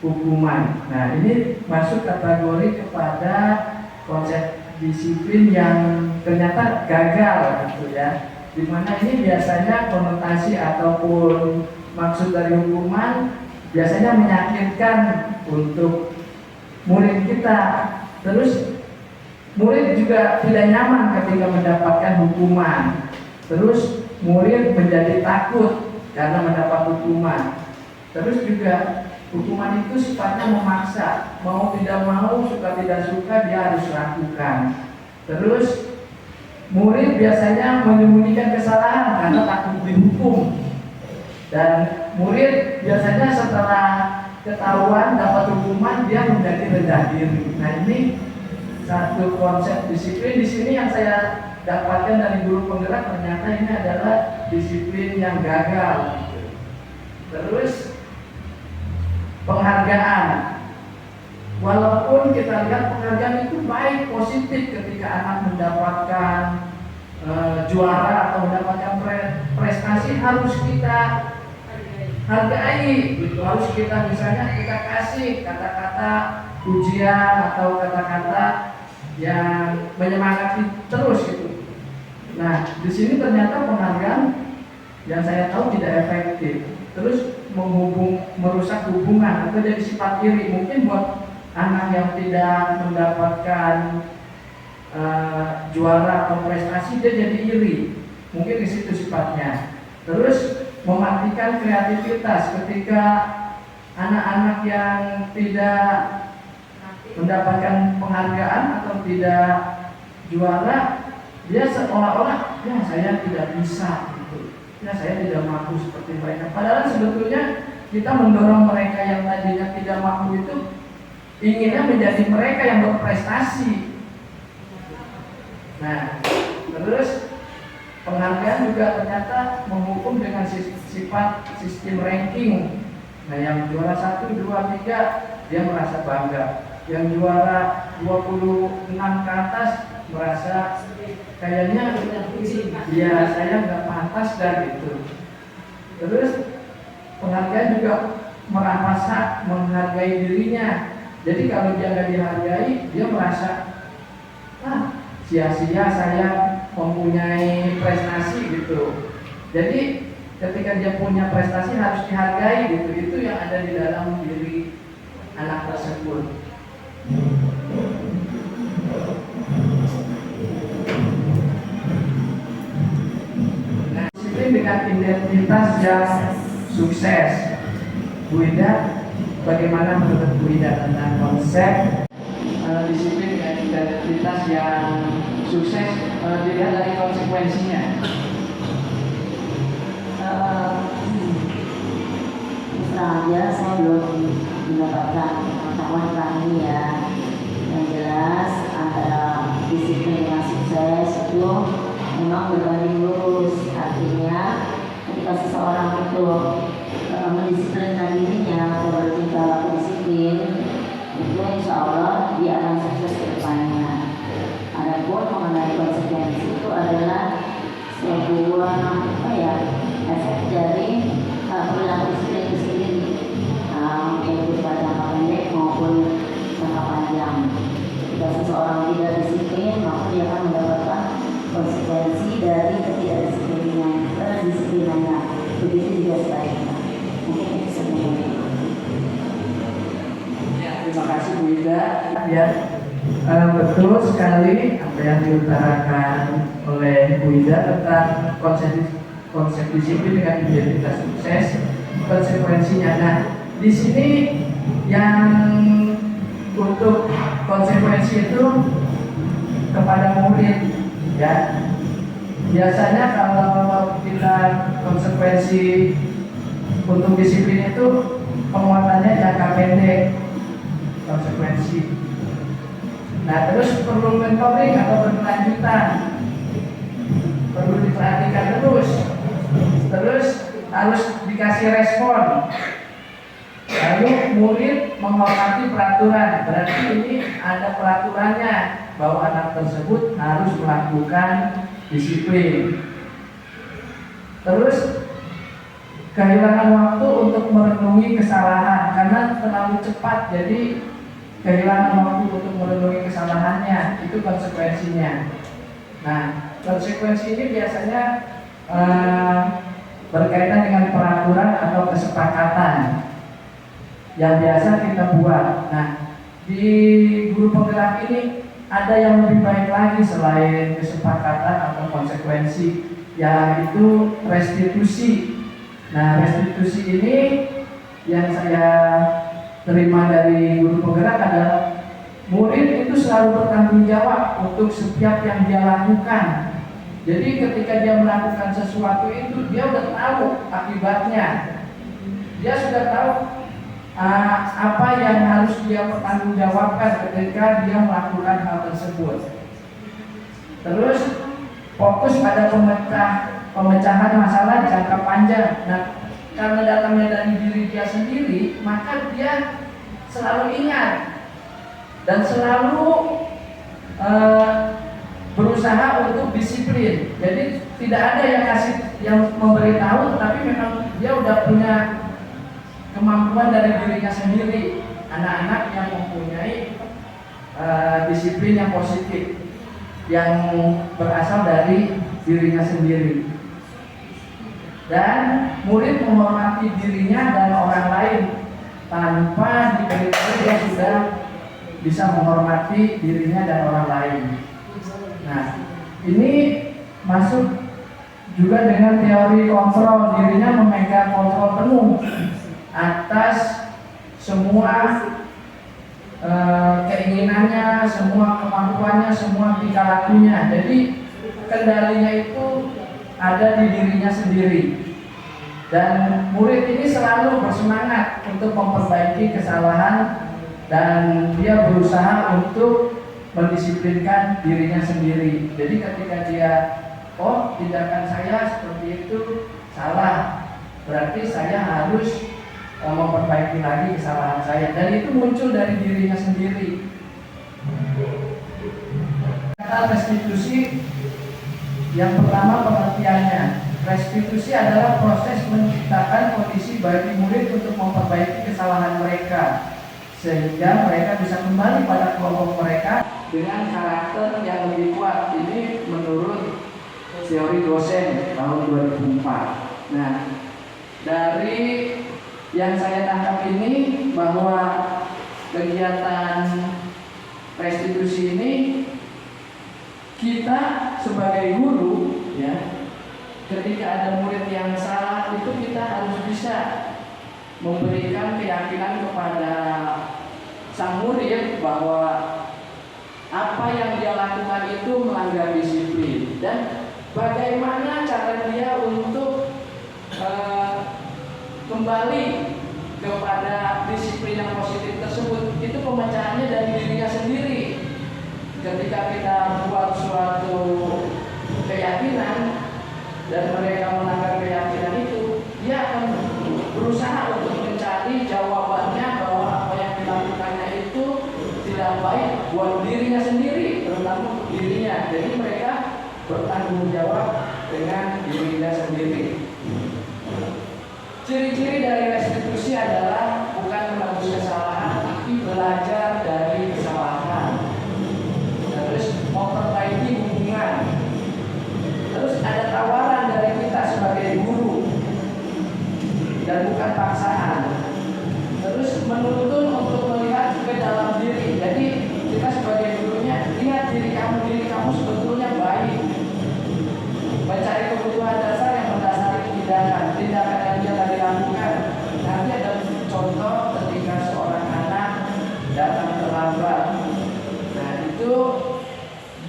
Speaker 1: hukuman. Nah, ini masuk kategori kepada konsep disiplin yang ternyata gagal gitu ya. Dimana ini biasanya konotasi ataupun maksud dari hukuman biasanya menyakitkan untuk murid kita. Terus murid juga tidak nyaman ketika mendapatkan hukuman. Terus murid menjadi takut karena mendapat hukuman. Terus juga hukuman itu sifatnya memaksa, mau tidak mau, suka tidak suka dia harus lakukan. Terus murid biasanya menyembunyikan kesalahan karena takut dihukum. Dan murid biasanya setelah ketahuan dapat hukuman dia menjadi rendah diri. Nah, ini satu konsep disiplin di sini yang saya dapatkan dari guru penggerak, ternyata ini adalah disiplin yang gagal. Terus penghargaan, walaupun kita lihat penghargaan itu baik, positif ketika anak mendapatkan juara atau mendapatkan prestasi, harus kita hargai, gitu. Harus kita misalnya kita kasih kata-kata pujian atau kata-kata yang menyemangati terus gitu. Nah, di sini ternyata penghargaan yang saya tahu tidak efektif. Terus merusak hubungan atau jadi sifat iri. Mungkin buat anak yang tidak mendapatkan juara atau prestasi, dia jadi iri. Mungkin di situ sifatnya. Terus mematikan kreativitas ketika anak-anak yang tidak mendapatkan penghargaan atau tidak juara, dia seolah-olah ya saya tidak bisa gitu. Ya saya tidak mampu seperti mereka. Padahal sebetulnya kita mendorong mereka yang tadinya tidak mampu itu inginnya menjadi mereka yang berprestasi. Nah, terus penghargaan juga ternyata menghukum dengan sifat sistem ranking. Nah, yang juara 1, 2, 3 dia merasa bangga. Yang juara 26 ke atas merasa kayaknya ya saya nggak pantas dan gitu. Terus penghargaan juga merasa menghargai dirinya. Jadi kalau dia nggak dihargai, dia merasa sia-sia saya mempunyai prestasi gitu. Jadi ketika dia punya prestasi harus dihargai gitu. Itu yang ada di dalam diri anak tersebut. Nah, disiplin dengan identitas yang sukses. Bu Ida, bagaimana menurut Bu Ida tentang konsep disiplin dengan identitas yang sukses dilihat dari konsekuensinya?
Speaker 7: Aja saya belum mendapatkan pengetahuan tentang ini ya. Yang jelas antara disiplin dengan sukses itu memang berbanding lurus. Artinya ketika seseorang itu mendisiplinkan dirinya atau bertingkah laku disiplin, itu insya Allah dia akan sukses ke depannya. Adapun mengenai konsekuensi itu adalah sebuah efek dari perilaku disiplin itu sendiri, yaitu pada jangka pendek maupun jangka panjang. Jika seseorang tidak disiplin, maka dia akan mendapatkan konsekuensi dari ketidakdisiplinannya. Begitu juga sebaliknya. Mungkin itu sebenarnya.
Speaker 1: Terima kasih Bu Ida. Ya, betul sekali apa yang diutarakan oleh Bu Ida tentang konsep disiplin dengan identitas sukses, konsekuensinya. Nah, di sini yang untuk konsekuensi itu kepada murid, ya. Biasanya kalau kita konsekuensi untuk disiplin itu penguatannya jangka pendek, konsekuensi. Nah, terus perlu mentoring atau berkelanjutan, perlu diperhatikan terus harus dikasih respon. Lalu murid menghormati peraturan, berarti ini ada peraturannya bahwa anak tersebut harus melakukan disiplin. Terus kehilangan waktu untuk merenungi kesalahan karena terlalu cepat, jadi kehilangan waktu untuk merenungi kesalahannya, itu konsekuensinya. Nah, konsekuensi ini biasanya berkaitan dengan peraturan atau kesepakatan yang biasa kita buat. Nah, di guru penggerak ini ada yang lebih baik lagi selain kesepakatan atau konsekuensi, yaitu restitusi. Nah, restitusi ini yang saya terima dari guru penggerak adalah murid itu selalu bertanggung jawab untuk setiap yang dia lakukan. Jadi ketika dia melakukan sesuatu itu, dia udah tahu akibatnya. Dia sudah tahu apa yang harus dia pertanggungjawabkan ketika dia melakukan hal tersebut. Terus fokus pada pemecahan masalah jangka panjang. Nah, karena datangnya dari diri dia sendiri, maka dia selalu ingat dan selalu berusaha untuk disiplin. Jadi tidak ada yang memberitahu, tapi memang dia udah punya kemampuan dari dirinya sendiri. Anak-anak yang mempunyai disiplin yang positif, yang berasal dari dirinya sendiri. Dan murid menghormati dirinya dan orang lain tanpa diberitahu, dia sudah bisa menghormati dirinya dan orang lain. Nah, ini masuk juga dengan teori kontrol. Dirinya memegang kontrol penuh atas semua keinginannya, semua kemampuannya, semua tingkah lakunya. Jadi kendalinya itu ada di dirinya sendiri. Dan murid ini selalu bersemangat untuk memperbaiki kesalahan dan dia berusaha untuk mendisiplinkan dirinya sendiri. Jadi ketika dia, tindakan saya seperti itu salah, berarti saya harus memperbaiki lagi kesalahan saya, dan itu muncul dari dirinya sendiri. Kata restitusi, yang pertama pengertiannya, restitusi adalah proses menciptakan kondisi bagi murid untuk memperbaiki kesalahan mereka sehingga mereka bisa kembali pada kelompok mereka dengan karakter yang lebih kuat. Ini menurut teori dosen tahun 2004. Nah, dari yang saya tangkap ini bahwa kegiatan restitusi ini kita sebagai guru, ya, ketika ada murid yang salah itu kita harus bisa memberikan keyakinan kepada sang murid bahwa apa yang dia lakukan itu melanggar disiplin, dan bagaimana cara dia untuk kembali kepada disiplin yang positif tersebut. Itu pemecahannya dari dirinya sendiri. Ketika kita buat suatu keyakinan dan mereka melanggar keyakinan itu, dia akan berusaha untuk mencari jawabannya bahwa apa yang dilakukannya itu tidak baik buat dirinya sendiri, terutama untuk dirinya. Jadi mereka bertanggung jawab dengan dirinya sendiri. Ciri-ciri dari restitusi adalah bukan menebus kesalahan, tapi belajar dari kesalahan. Terus memperbaiki hubungan. Terus ada tawaran dari kita sebagai guru dan bukan paksaan. Terus menuntun untuk melihat ke dalam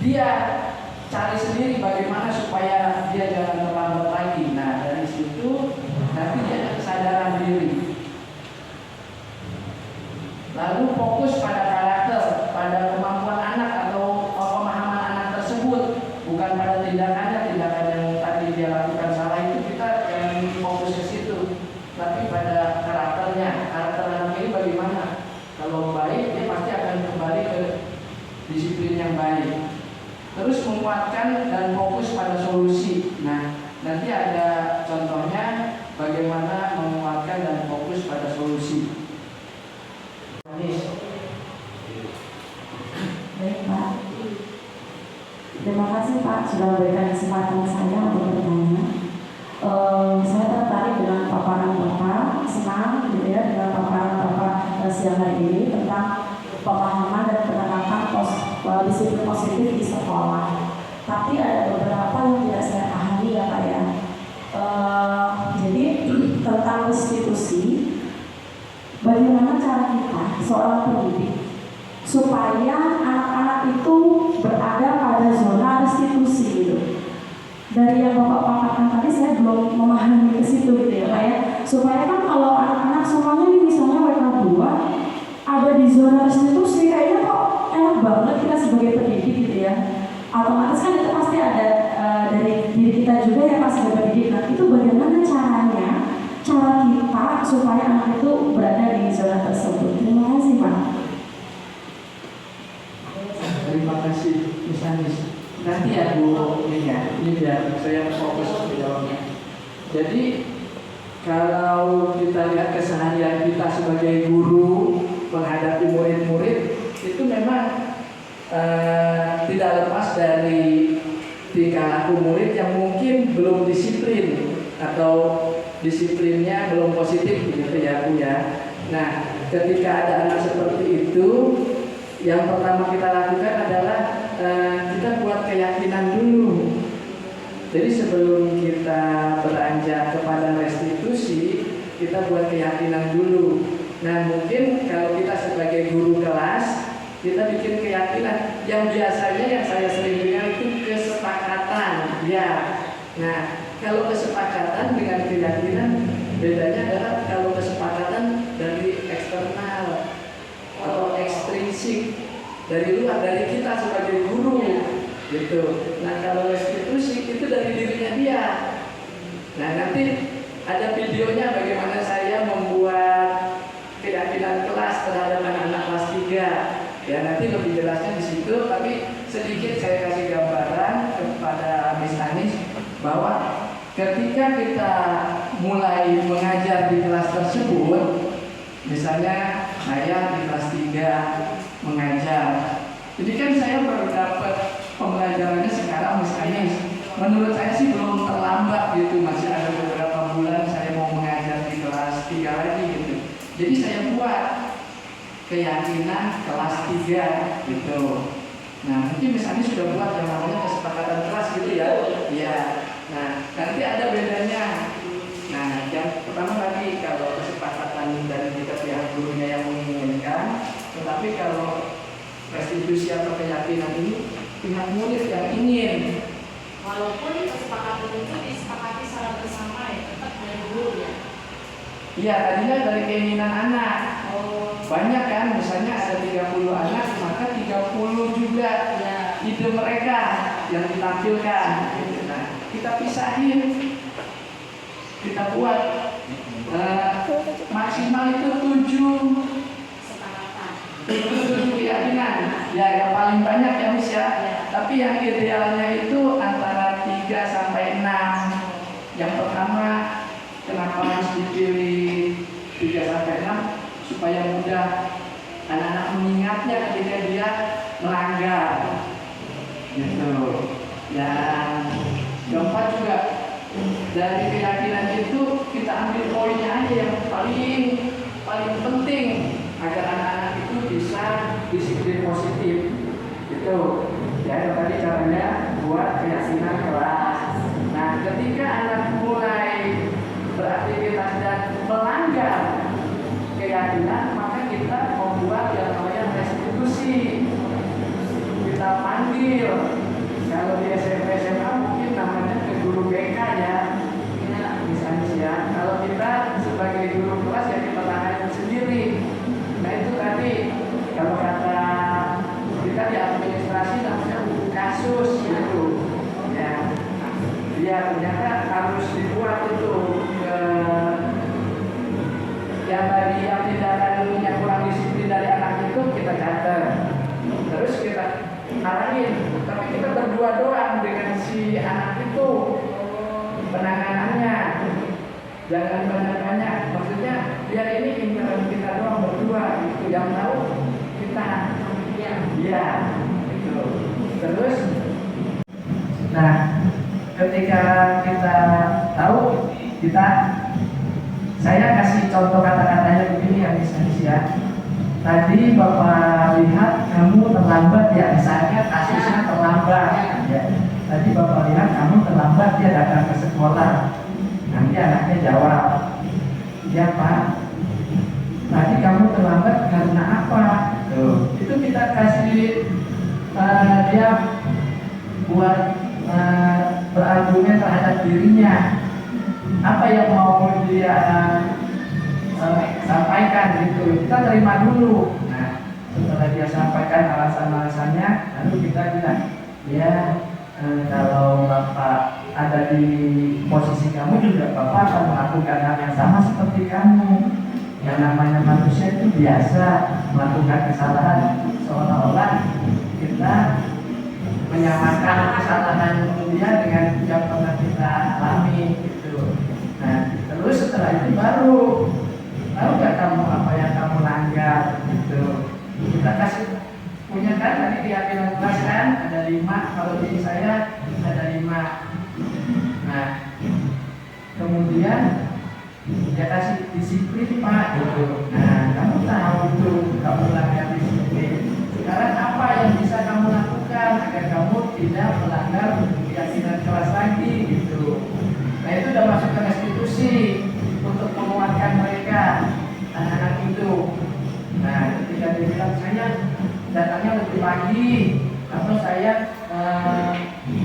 Speaker 1: dia cari sendiri bagaimana supaya dia jangan terlambat lagi. Nah, dari situ nanti dia ada kesadaran diri. Lalu fokus pada karakter, pada kemampuan anak atau pemahaman anak tersebut, bukan pada tindakan yang tadi dia lakukan salah itu kita yang fokus ke situ, tapi pada karakternya. Karakter anak ini bagaimana? Kalau baik, dia pasti akan kembali ke disiplin yang baik. Terus menguatkan dan fokus pada solusi. Nah, nanti ada contohnya bagaimana menguatkan dan fokus pada solusi.
Speaker 8: Baik Pak, terima kasih Pak sudah memberikan kesempatan saya untuk bertanya. Saya tertarik dengan paparan Bapak, senang gitu ya dengan paparan Bapak siang hari ini tentang pemahaman dan penerapan disiplin positif di sekolah. Tapi ada beberapa yang tidak saya pahami ya Pak ya. Jadi tentang restitusi, bagaimana cara kita seorang pendidik supaya anak-anak itu berada pada zona restitusi gitu. Dari yang Bapak paparkan tadi saya belum memahami ke situ gitu ya Pak ya. Supaya kan kalau anak-anak semuanya ini misalnya WK2 ada di zona restitusi, kayaknya kok enak banget kita sebagai pendidik gitu ya. Otomatis kan itu pasti ada dari diri kita juga ya Pak sebagai pendidik. Nah itu bagaimana caranya, cara kita supaya anak itu berada di zona tersebut. Terima kasih Pak.
Speaker 1: Terima kasih, Miss Anis. Nanti ya Bu, ini biar saya fokus ke jawabnya. Jadi kalau kita lihat keseharian kita sebagai guru menghadapi murid-murid, itu memang tidak lepas dari tingkah laku murid yang mungkin belum disiplin atau disiplinnya belum positif begitu ya Bu ya. Nah, ketika ada anak seperti itu, yang pertama kita lakukan adalah kita buat keyakinan dulu. Jadi sebelum kita beranjak kepada restitusi, kita buat keyakinan dulu. Nah mungkin kalau kita sebagai guru kelas, kita bikin keyakinan yang biasanya yang saya sering dengar itu kesepakatan. Ya. Nah kalau kesepakatan dengan keyakinan, bedanya adalah kalau kesepakatan dari eksternal atau ekstrinsik, dari luar, dari kita sebagai guru gitu. Nah kalau restitusi itu dari dirinya dia. Nah nanti ada videonya bagaimana saya membuat keyakinan kelas terhadap anak-anak kelas 3. Ya nanti lebih jelasnya di situ, tapi sedikit saya kasih gambaran kepada Miss Anis bahwa ketika kita mulai mengajar di kelas tersebut, misalnya saya di kelas 3 mengajar. Jadi kan saya baru dapat pembelajarannya sekarang Miss Anis. Menurut saya sih belum terlambat gitu, masih ada beberapa bulan saya mau mengajar di kelas 3 lagi gitu. Jadi saya buat keyakinan kelas 3 gitu. Nah mungkin Miss Anis sudah buat yang namanya kesepakatan kelas gitu ya. Iya. Nah nanti ada bedanya. Nah yang pertama tadi kalau kesepakatan dari kita pihak gurunya yang menginginkan, tetapi kalau restitusi atau keyakinan ini pihak murid yang ingin.
Speaker 2: Walaupun kesepakatan itu disepakati secara bersama ya, tetap dari guru ya.
Speaker 1: Iya, tadinya dari keinginan anak. Banyak kan, misalnya ada 30 anak, maka 30 juga ya, ide mereka yang ditampilkan. Nah, kita pisahin, kita buat maksimal itu 7 keyakinan. Ya, yang paling banyak ya Miss ya. Tapi yang idealnya itu antara 3 sampai 6. Yang pertama, kenapa harus dipilih 3 sampai 6? Supaya mudah anak-anak mengingatnya ketika dia melanggar. Gitu. Yang keempat juga, dari keyakinan itu kita ambil poinnya aja yang paling penting agar anak-anak itu bisa disiplin positif. Gitu. Ya, itu tadi caranya buat keyakinan kelas. Nah, ketika anak mulai beraktivitas dan melanggar keyakinan, maka kita membuat yang namanya restitusi. Kita panggil manggil. Kalau di SMP SMA mungkin namanya ke guru BK ya, misalnya ya. Kalau kita sebagai guru kelas ya kita tangani sendiri. Nah itu tadi kalau kata kita di administrasi namanya buku kasus gitu. Ya ternyata harus dibuat itu yang tadi yang tindakannya kurang disiplin dari anak itu kita catat, terus kita arahin, tapi kita berdua doang dengan si anak itu penanganannya, jangan banyak-banyak, maksudnya biar ini intern kita doang berdua gitu, yang tahu kita ya gitu. Terus nah ketika kita tahu saya kasih contoh kata-katanya begini ya misalnya. Tadi Bapak lihat kamu terlambat ya, misalnya kasusnya terlambat ya. Tadi Bapak lihat kamu terlambat ya datang ke sekolah. Nanti anaknya jawab, ya Pak, tadi kamu terlambat karena apa? Tuh, itu kita kasih dia buat berargumen terhadap dirinya. Apa yang mau dia sampaikan gitu, kita terima dulu. Nah, setelah dia sampaikan alasan-alasannya, lalu kita bilang, ya kalau Bapak ada di posisi kamu juga Bapak akan melakukan hal yang sama seperti kamu. Yang namanya manusia itu biasa melakukan kesalahan, seolah-olah kita menyamakan kesalahan dia dengan yang pernah kita alami gitu. Nah, terus setelah itu baru tahu nggak kamu apa yang kamu langgar gitu. Kita kasih punya kan tadi dia bilang kelas kan ada 5, kalau di saya ada 5. Nah, kemudian dia kasih disiplin Pak gitu. Nah, kamu tahu itu kamu langgar disiplin. Sekarang apa yang bisa kamu lakukan agar kamu tidak melanggar keyakinan kelas lagi gitu. Nah itu udah masuk ke restitusi untuk menguatkan mereka anak-anak itu. Nah ketika dia bilang saya datangnya lebih pagi atau saya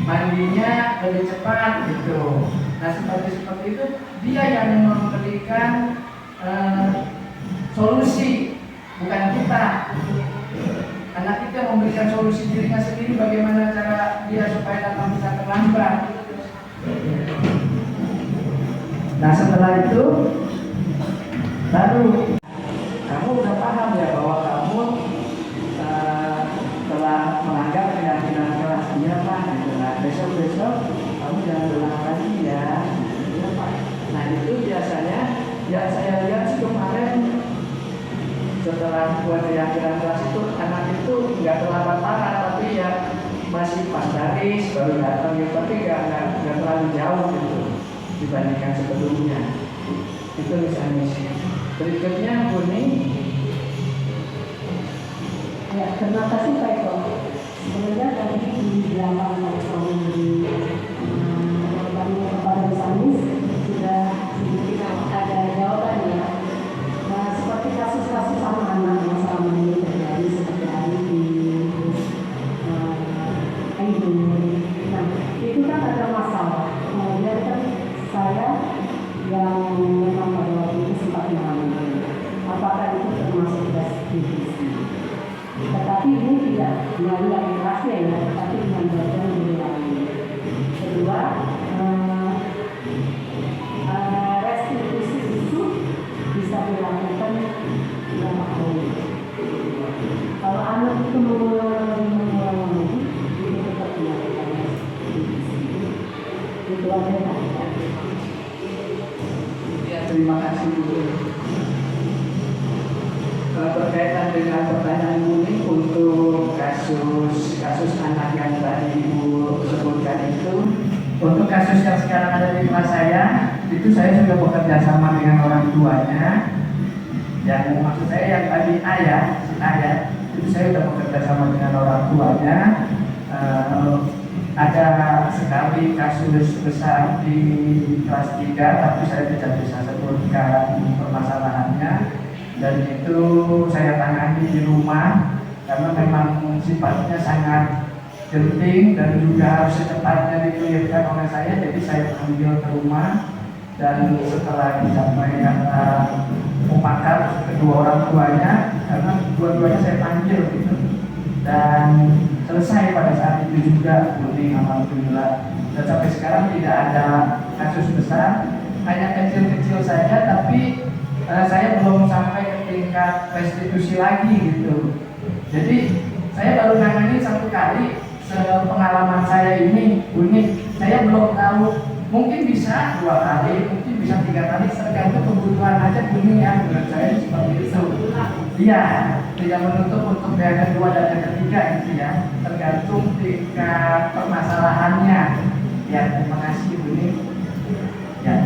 Speaker 1: mandinya lebih cepat gitu. Nah seperti itu dia yang memberikan solusi, bukan kita. Anak kita memberikan solusi dirinya sendiri bagaimana cara dia supaya datang bisa terlambat. Nah setelah itu baru kamu udah paham ya bahwa kamu telah melanggar keyakinan kelas dia Pak. Nah besok kamu jangan ulang lagi ya. Nah itu biasanya yang saya lihat sih kemarin setelah buat keyakinan kelas itu anak itu nggak terlambat parah tapi ya masih pas baris baru datang ya, tapi nggak terlalu jauh gitu dibandingkan sebelumnya. Itu misalnya. Berikutnya Kuning.
Speaker 8: Ya, terima kasih Pak Eko. Sebenarnya tadi di belakang kepada Mas Anies sudah sedikit ada jawaban ya. Nah, seperti kasus-kasus sama anak yang selama ini terjadi seperti hari ini, nah itu kan ada masalah. Kemudian kan saya yang memang pada waktu itu sempat mengalami, apakah itu termasuk restitusi? Tetapi ini tidak melalui rahasia ya, tetapi membaca lebih lain. Kedua, restitusi itu bisa dilakukan berapa kali. Kalau anak itu mengulang lagi, itu tetap dilakukan restitusi. Itu aja Pak.
Speaker 1: Ya, terima kasih Bu. Berkaitan dengan pertanyaan Kuning untuk kasus anak yang tadi Ibu sebutkan itu, untuk kasus yang sekarang ada di kelas saya, itu saya sudah bekerja sama dengan orang tuanya. Yang maksud saya yang tadi ayah, itu saya sudah bekerja sama dengan orang tuanya. Ada sekali kasus besar di kelas 3, tapi saya tidak bisa sebutkan permasalahannya. Dan itu saya tangani di rumah karena memang sifatnya sangat genting dan juga harus secepatnya dikelirkan oleh saya, jadi saya panggil ke rumah dan setelah dicapai kata mufakat kedua orang tuanya, karena dua-duanya saya panggil gitu, dan selesai pada saat itu juga Budi, alhamdulillah. Dan sampai sekarang tidak ada kasus besar, hanya kecil-kecil saja, tapi saya belum sampai ke tingkat restitusi lagi gitu. Jadi saya baru nangani satu kali, pengalaman saya ini unik. Saya belum tahu, mungkin bisa 2 kali, mungkin bisa 3 kali, tergantung kebutuhan aja bunyi ya, menurut saya seperti itu. Iya, tidak menutup untuk yang kedua dan yang ketiga gitu ya, tergantung tingkat permasalahannya. Ya, terima kasih bunyi. Ya.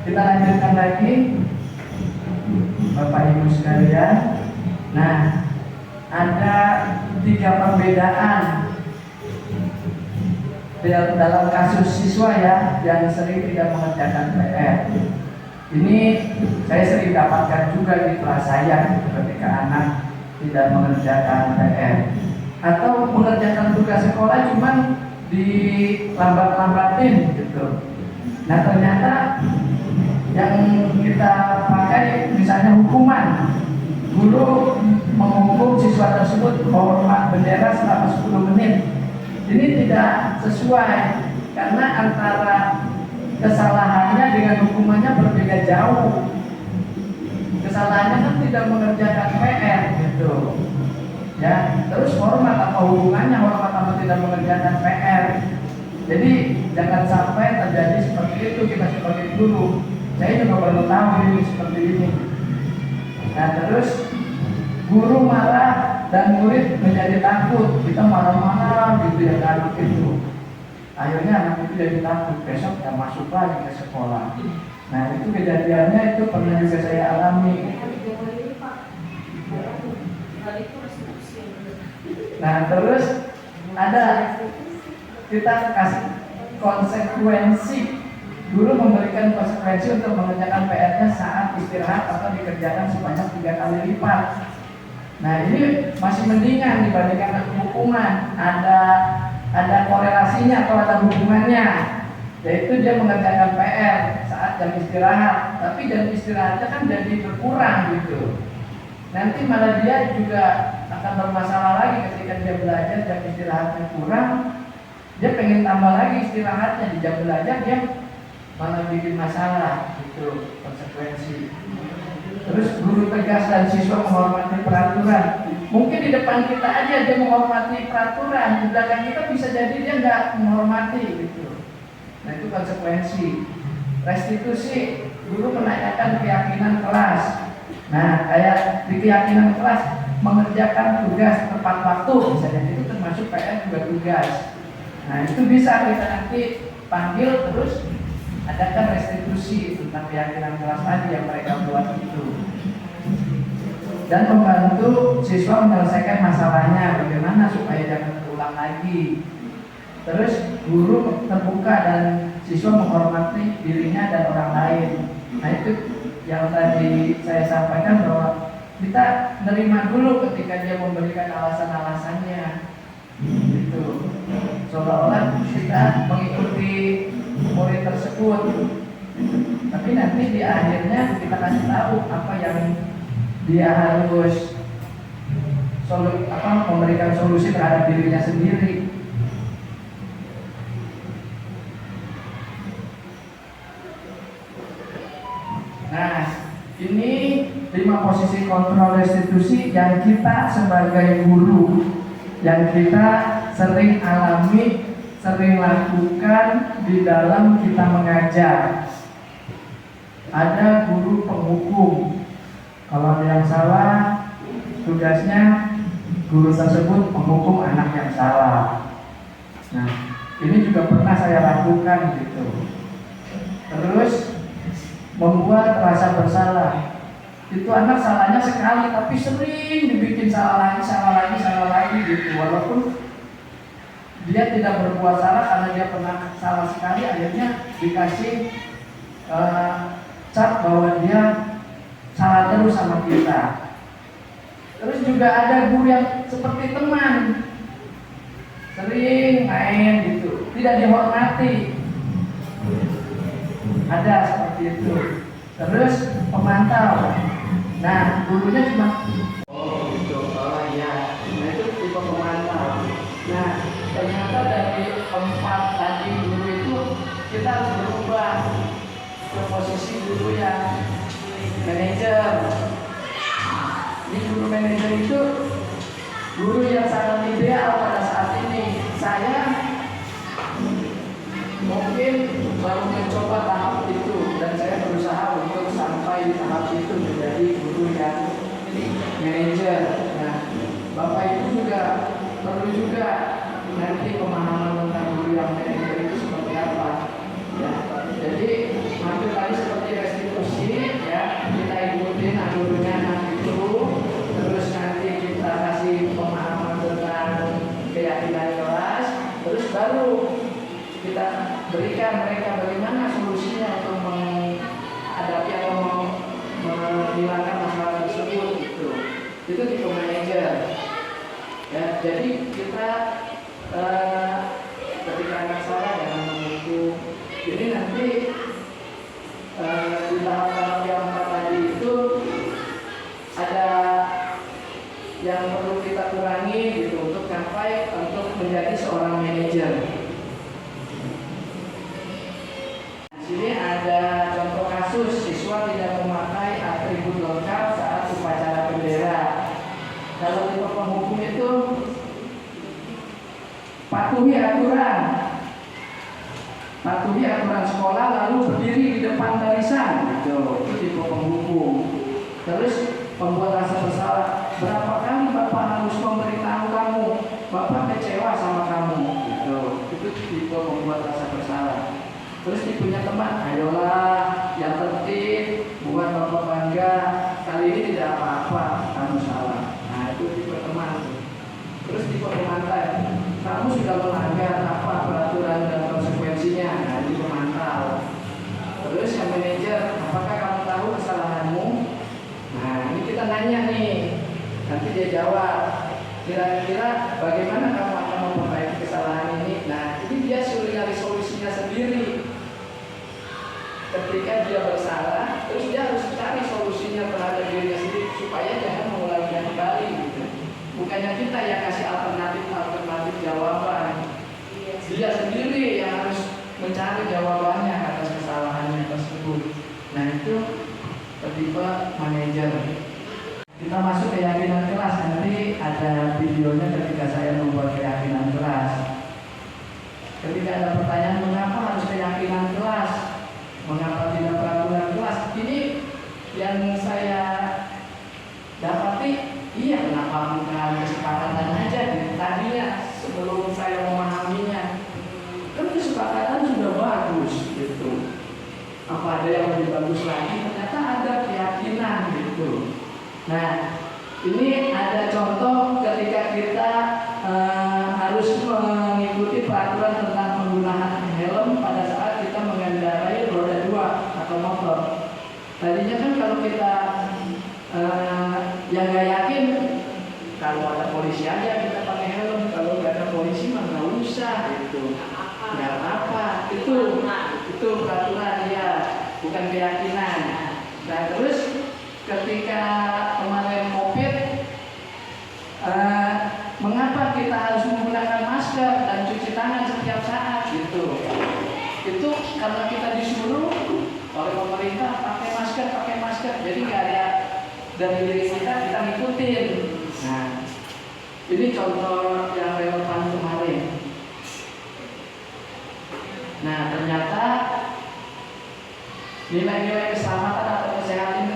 Speaker 1: Kita lanjutkan lagi, Bapak Ibu sekalian. Nah, ada 3 perbedaan dalam kasus siswa ya yang sering tidak mengerjakan PR. Ini saya sering dapatkan juga di kelas saya ketika anak tidak mengerjakan PR atau mengerjakan tugas sekolah cuman dilambat-lambatin gitu. Nah, ternyata yang kita pakai misalnya hukuman, guru menghukum siswa tersebut menghormat bendera selama 10 menit. Ini tidak sesuai karena antara kesalahannya dengan hukumannya berbeda jauh. Kesalahannya kan tidak mengerjakan PR gitu. Ya, terus hormat apa hubungannya hormat apa tidak mengerjakan PR? Jadi jangan sampai terjadi seperti itu kita sebagai guru. Saya juga baru tahu ini seperti ini. Nah, terus guru marah dan murid menjadi takut. Kita marah-marah gitu ya anak itu. Akhirnya anak itu jadi takut, besok tidak masuk lagi ke sekolah. Nah, itu kejadiannya itu pernah juga saya alami. Nah, terus ada kita kasih konsekuensi. Guru memberikan konsekuensi untuk mengerjakan PR-nya saat istirahat atau dikerjakan sebanyak 3 kali lipat. Nah, ini masih mendingan dibandingkan hukuman. Ada korelasinya atau ada hubungannya, yaitu dia mengerjakan PR saat jam istirahat, tapi jam istirahatnya kan jadi berkurang gitu. Nanti malah dia juga akan bermasalah lagi ketika dia belajar jam istirahatnya kurang, dia pengen tambah lagi istirahatnya di jam belajar, dia malah bikin masalah gitu, konsekuensi. Terus guru tegas dan siswa menghormati peraturan. Mungkin di depan kita aja dia menghormati peraturan, di belakang kita bisa jadi dia nggak menghormati gitu. Nah, itu konsekuensi. Restitusi, guru menanyakan keyakinan kelas. Nah, kayak di keyakinan kelas mengerjakan tugas tepat waktu, misalnya itu termasuk PR juga tugas. Nah, itu bisa kita nanti panggil terus adakan restitusi tentang keyakinan kelas tadi yang mereka buat itu, dan membantu siswa menyelesaikan masalahnya bagaimana supaya jangan terulang lagi. Terus guru terbuka dan siswa menghormati dirinya dan orang lain. Nah, itu yang tadi saya sampaikan bahwa kita nerima dulu ketika dia memberikan alasan-alasannya gitu. Seolah-olah kita mengikuti murid tersebut, tapi nanti di akhirnya kita kasih tahu apa yang dia harus memberikan solusi terhadap dirinya sendiri. Nah, ini 5 posisi kontrol restitusi yang kita sebagai guru, yang kita sering alami, sering lakukan di dalam kita mengajar. Ada guru penghukum. Kalau ada yang salah, tugasnya guru tersebut menghukum anak yang salah. Nah, ini juga pernah saya lakukan gitu. Terus membuat rasa bersalah. Itu anak salahnya sekali, tapi sering dibikin salah lagi gitu. Walaupun dia tidak berbuat salah karena dia pernah salah sekali, akhirnya dikasih cap bahwa dia salah terus sama kita. Terus juga ada guru yang seperti teman, sering main gitu, tidak dihormati. Ada seperti itu. Terus pemantau. Nah, gurunya cuma iya. Nah, itu tipe pemantau. Nah, ternyata dari 4 tadi guru itu kita harus berubah ke posisi guru yang manajer. Di guru manajer itu guru yang sangat ideal pada saat ini. Saya mungkin baru mencoba tahap itu dan saya berusaha untuk sampai di tahap itu menjadi guru yang manajer. Nah, Bapak Ibu juga perlu juga nanti pemahaman tentang guru yang manajer itu seperti apa. Ya, jadi hampir tadi seperti restitusi, ya kita ikutin alurnya itu, terus nanti kita kasih pemahaman tentang keyakinan kelas, terus baru kita berikan mereka bagaimana solusinya untuk menghadapi atau menghilangkan masalah tersebut itu tipe manajer. Ya, jadi kita ketika anak salah jangan menghukum. Jadi nanti di tahap yang 4 tadi itu ada yang perlu kita kurangi gitu untuk sampai untuk menjadi seorang manajer. Di sini ada contoh kasus siswa tidak memakai atribut lengkap saat upacara bendera. Kalau tipe penghukum itu patuhi aturan sekolah lalu berdiri di depan barisan, gitu. Itu tipe penghukum. Terus pembuat rasa bersalah. Berapa kali Bapak harus memberitahu kamu, Bapak kecewa sama kamu, gitu. Itu tipe pembuat rasa bersalah. Terus tipenya teman, ayolah yang tertib, buat Bapak bangga. Kali ini tidak apa-apa, kamu salah. Nah, itu tipe teman. Terus tipe pemantai, kamu sudah melanggar apa peraturan dan konsekuensinya. Nah, itu pemantau. Terus yang manajer, apakah kamu tahu kesalahanmu? Nah, ini kita nanya nih, nanti dia jawab. Kira-kira bagaimana kamu akan memperbaiki kesalahan ini? Nah, ini dia suruh nyari solusinya sendiri. Ketika dia bersalah, terus dia harus cari solusinya terhadap dirinya sendiri supaya jangan mengulanginya kembali. Gitu. Bukannya kita yang kasih alternatif jawaban. Dia sendiri yang harus mencari jawabannya atas kesalahannya tersebut. Nah, itu tipe manajer. Kita masuk keyakinan kelas. Nanti ada videonya ketika saya membuat keyakinan kelas. Ketika ada pertanyaan mengapa harus keyakinan kelas, mengapa tidak peraturan kelas, ini yang saya dapati, iya kenapa bukan kesepakatan aja tadinya sebelum saya memahaminya. Kan kesepakatan sudah bagus gitu. Apa ada yang lebih bagus lagi? Ternyata ada keyakinan gitu. Nah, ini ada contoh ketika kita harus mengikuti peraturan tentang penggunaan helm pada saat kita mengendarai roda 2 atau motor. Tadinya kan kalau kita yang nggak yakin, kalau ada polisi aja kita pakai helm, kalau nggak ada polisi mah nggak usah gitu, nggak apa-apa. Itu peraturan ya, bukan keyakinan. Nah, terus ketika kemarin COVID, mengapa kita harus menggunakan masker dan cuci tangan setiap saat gitu? Itu karena kita disuruh oleh pemerintah pakai masker, jadi nggak ada dari diri kita ngikutin. Nah, ini contoh yang relevan kemarin. Nah, ternyata nilai-nilai keselamatan atau kesehatan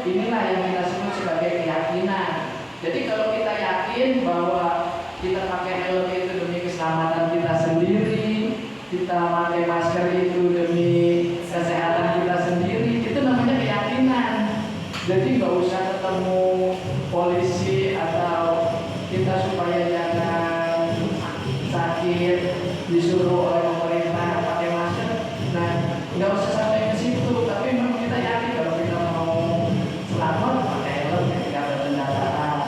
Speaker 1: inilah yang kita sebut sebagai keyakinan. Jadi kalau kita yakin bahwa kita pakai helm itu demi keselamatan kita sendiri, kita pakai masker itu demi kesehatan kita sendiri, itu namanya keyakinan. Jadi nggak usah ketemu polisi atau kita supaya jangan sakit disuruh oleh pemerintah pakai masker. Nah, nggak usah sampai ke situ, tapi memang kita yakin kalau kita mau selamat pakai helm ketika ada kendaraan.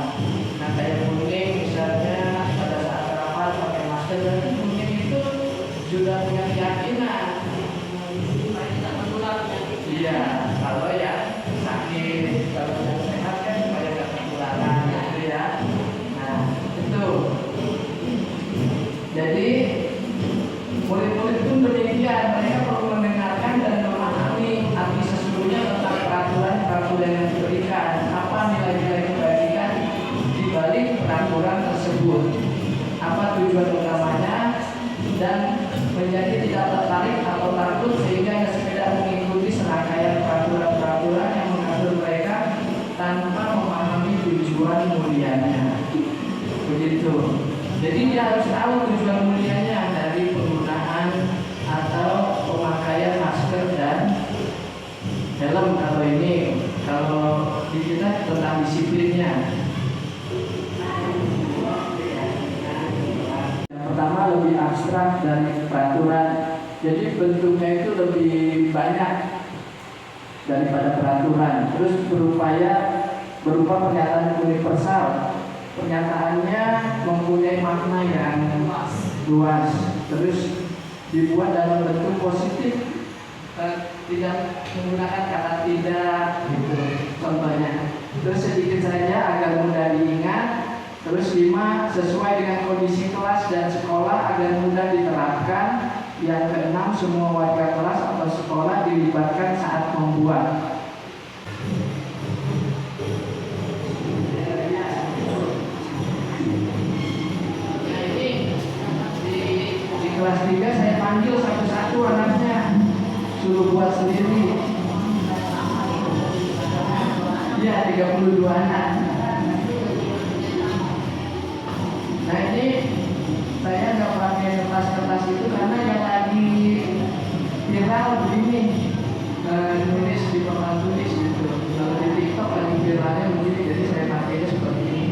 Speaker 1: tujuan mulianya. Begitu. Jadi dia harus tahu tujuan mulianya dari penggunaan atau pemakaian masker dan helm. Kalau di kita tentang disiplinnya. Yang pertama lebih abstrak dari peraturan. Jadi bentuknya itu lebih banyak daripada peraturan. Terus berupa pernyataan universal. Pernyataannya mempunyai makna yang luas. Terus dibuat dalam bentuk positif, tidak menggunakan kata tidak, gitu contohnya. Terus sedikit saja agar mudah diingat. Terus 5, sesuai dengan kondisi kelas dan sekolah agar mudah diterapkan. Yang keenam, semua warga kelas atau sekolah dilibatkan saat membuat. Nah ini di kelas 3 saya panggil satu-satu anaknya, suruh buat sendiri. Ya, 32 anak. Nah ini saya nggak pakai kertas-kertas itu karena yang lagi viral begini, nulis di papan tulis gitu. Kalau di TikTok lagi viralnya begini, jadi saya pakainya seperti ini.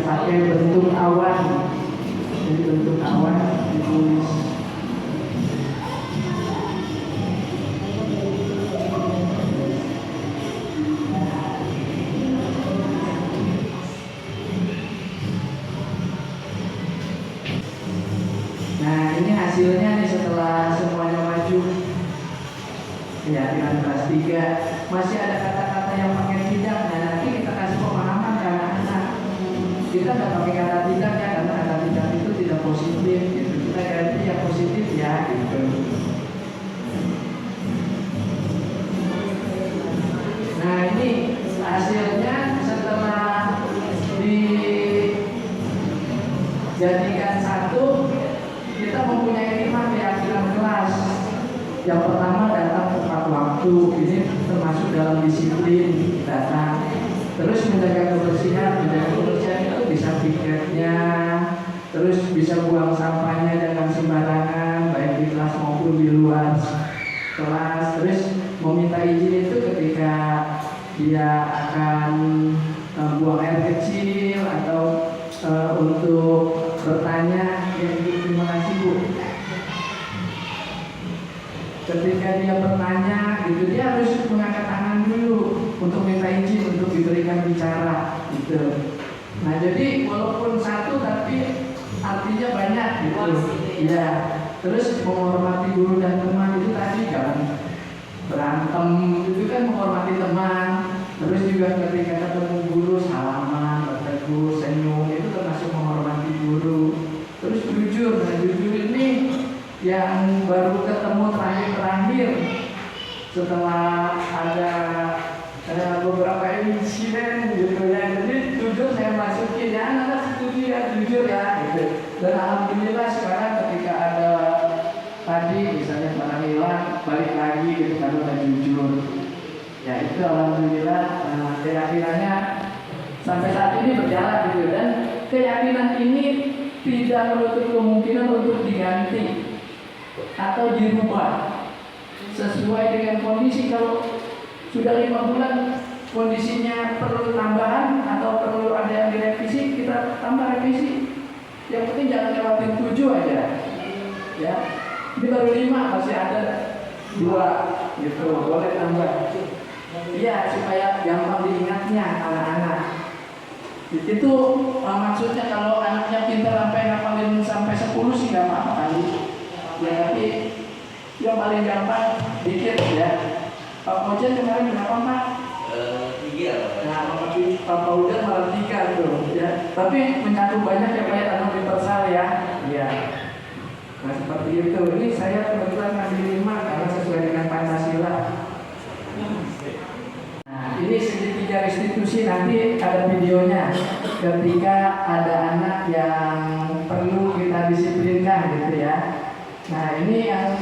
Speaker 1: Pakai bentuk awan, jadi bentuk awan ditulis. Nah ini hasilnya nih setelah semuanya maju. Ya dengan kelas 3 masih ada kata-kata yang pakai tidak. Nah nanti kita kasih pemahaman ke anak-anak. Kita nggak pakai kata tidak ya, karena kata tidak itu tidak positif gitu. Kita ganti yang positif ya gitu. Nah ini hasilnya setelah dijadikan satu, kita mempunyai 5 keyakinan kelas. Yang pertama datang tepat waktu, ini termasuk dalam disiplin datang. Terus menjaga kebersihan itu bisa piketnya, terus bisa buang sampahnya jangan sembarangan, baik di kelas maupun di luar kelas. Terus meminta izin itu ketika dia akan buang air kecil atau untuk bertanya, ya terima kasih Bu. Ketika dia bertanya, gitu dia harus mengangkat tangan dulu untuk minta izin untuk diberikan bicara, gitu. Nah jadi walaupun satu tapi artinya banyak, gitu. Ya. Terus menghormati guru dan teman itu tadi jangan berantem, itu kan menghormati teman. Terus juga ketika ketemu guru salaman, bertegur, senyum, itu termasuk menghormati guru. Terus jujur, nah jujur ini yang baru ketemu terakhir setelah ada beberapa insiden gitu ya. Jadi jujur saya masukin ya, anak-anak setuju ya jujur ya gitu. Dan alhamdulillah sekarang ketika ada tadi misalnya barang hilang balik lagi gitu karena udah jujur. Ya itu alhamdulillah keyakinannya sampai saat ini berjalan gitu. Dan keyakinan ini tidak menutup kemungkinan untuk diganti atau dirubah sesuai dengan kondisi. Kalau sudah 5 bulan kondisinya perlu tambahan atau perlu ada yang direvisi, kita tambah revisi. Yang penting jangan lewatin 7 aja. Ya, ini baru 5 masih ada 2 gitu, boleh tambah. Iya supaya gampang diingatnya anak-anak. Itu maksudnya kalau anaknya pintar sampai ngapalin sampai 10 sih nggak apa-apa kali. Ya tapi yang paling gampang dikit ya. Pak Ojan kemarin berapa Pak?
Speaker 5: 3.
Speaker 1: Nah Pak Ojan malah 3 tuh ya. Tapi mencakup banyak ya Pak ya, tanam universal ya. Iya. Nah seperti itu. Ini saya kebetulan ngambil 5 karena sesuai dengan Pancasila. Nah, ini segitiga restitusi, nanti ada videonya ketika ada anak yang perlu kita disiplinkan gitu ya. Nah ini yang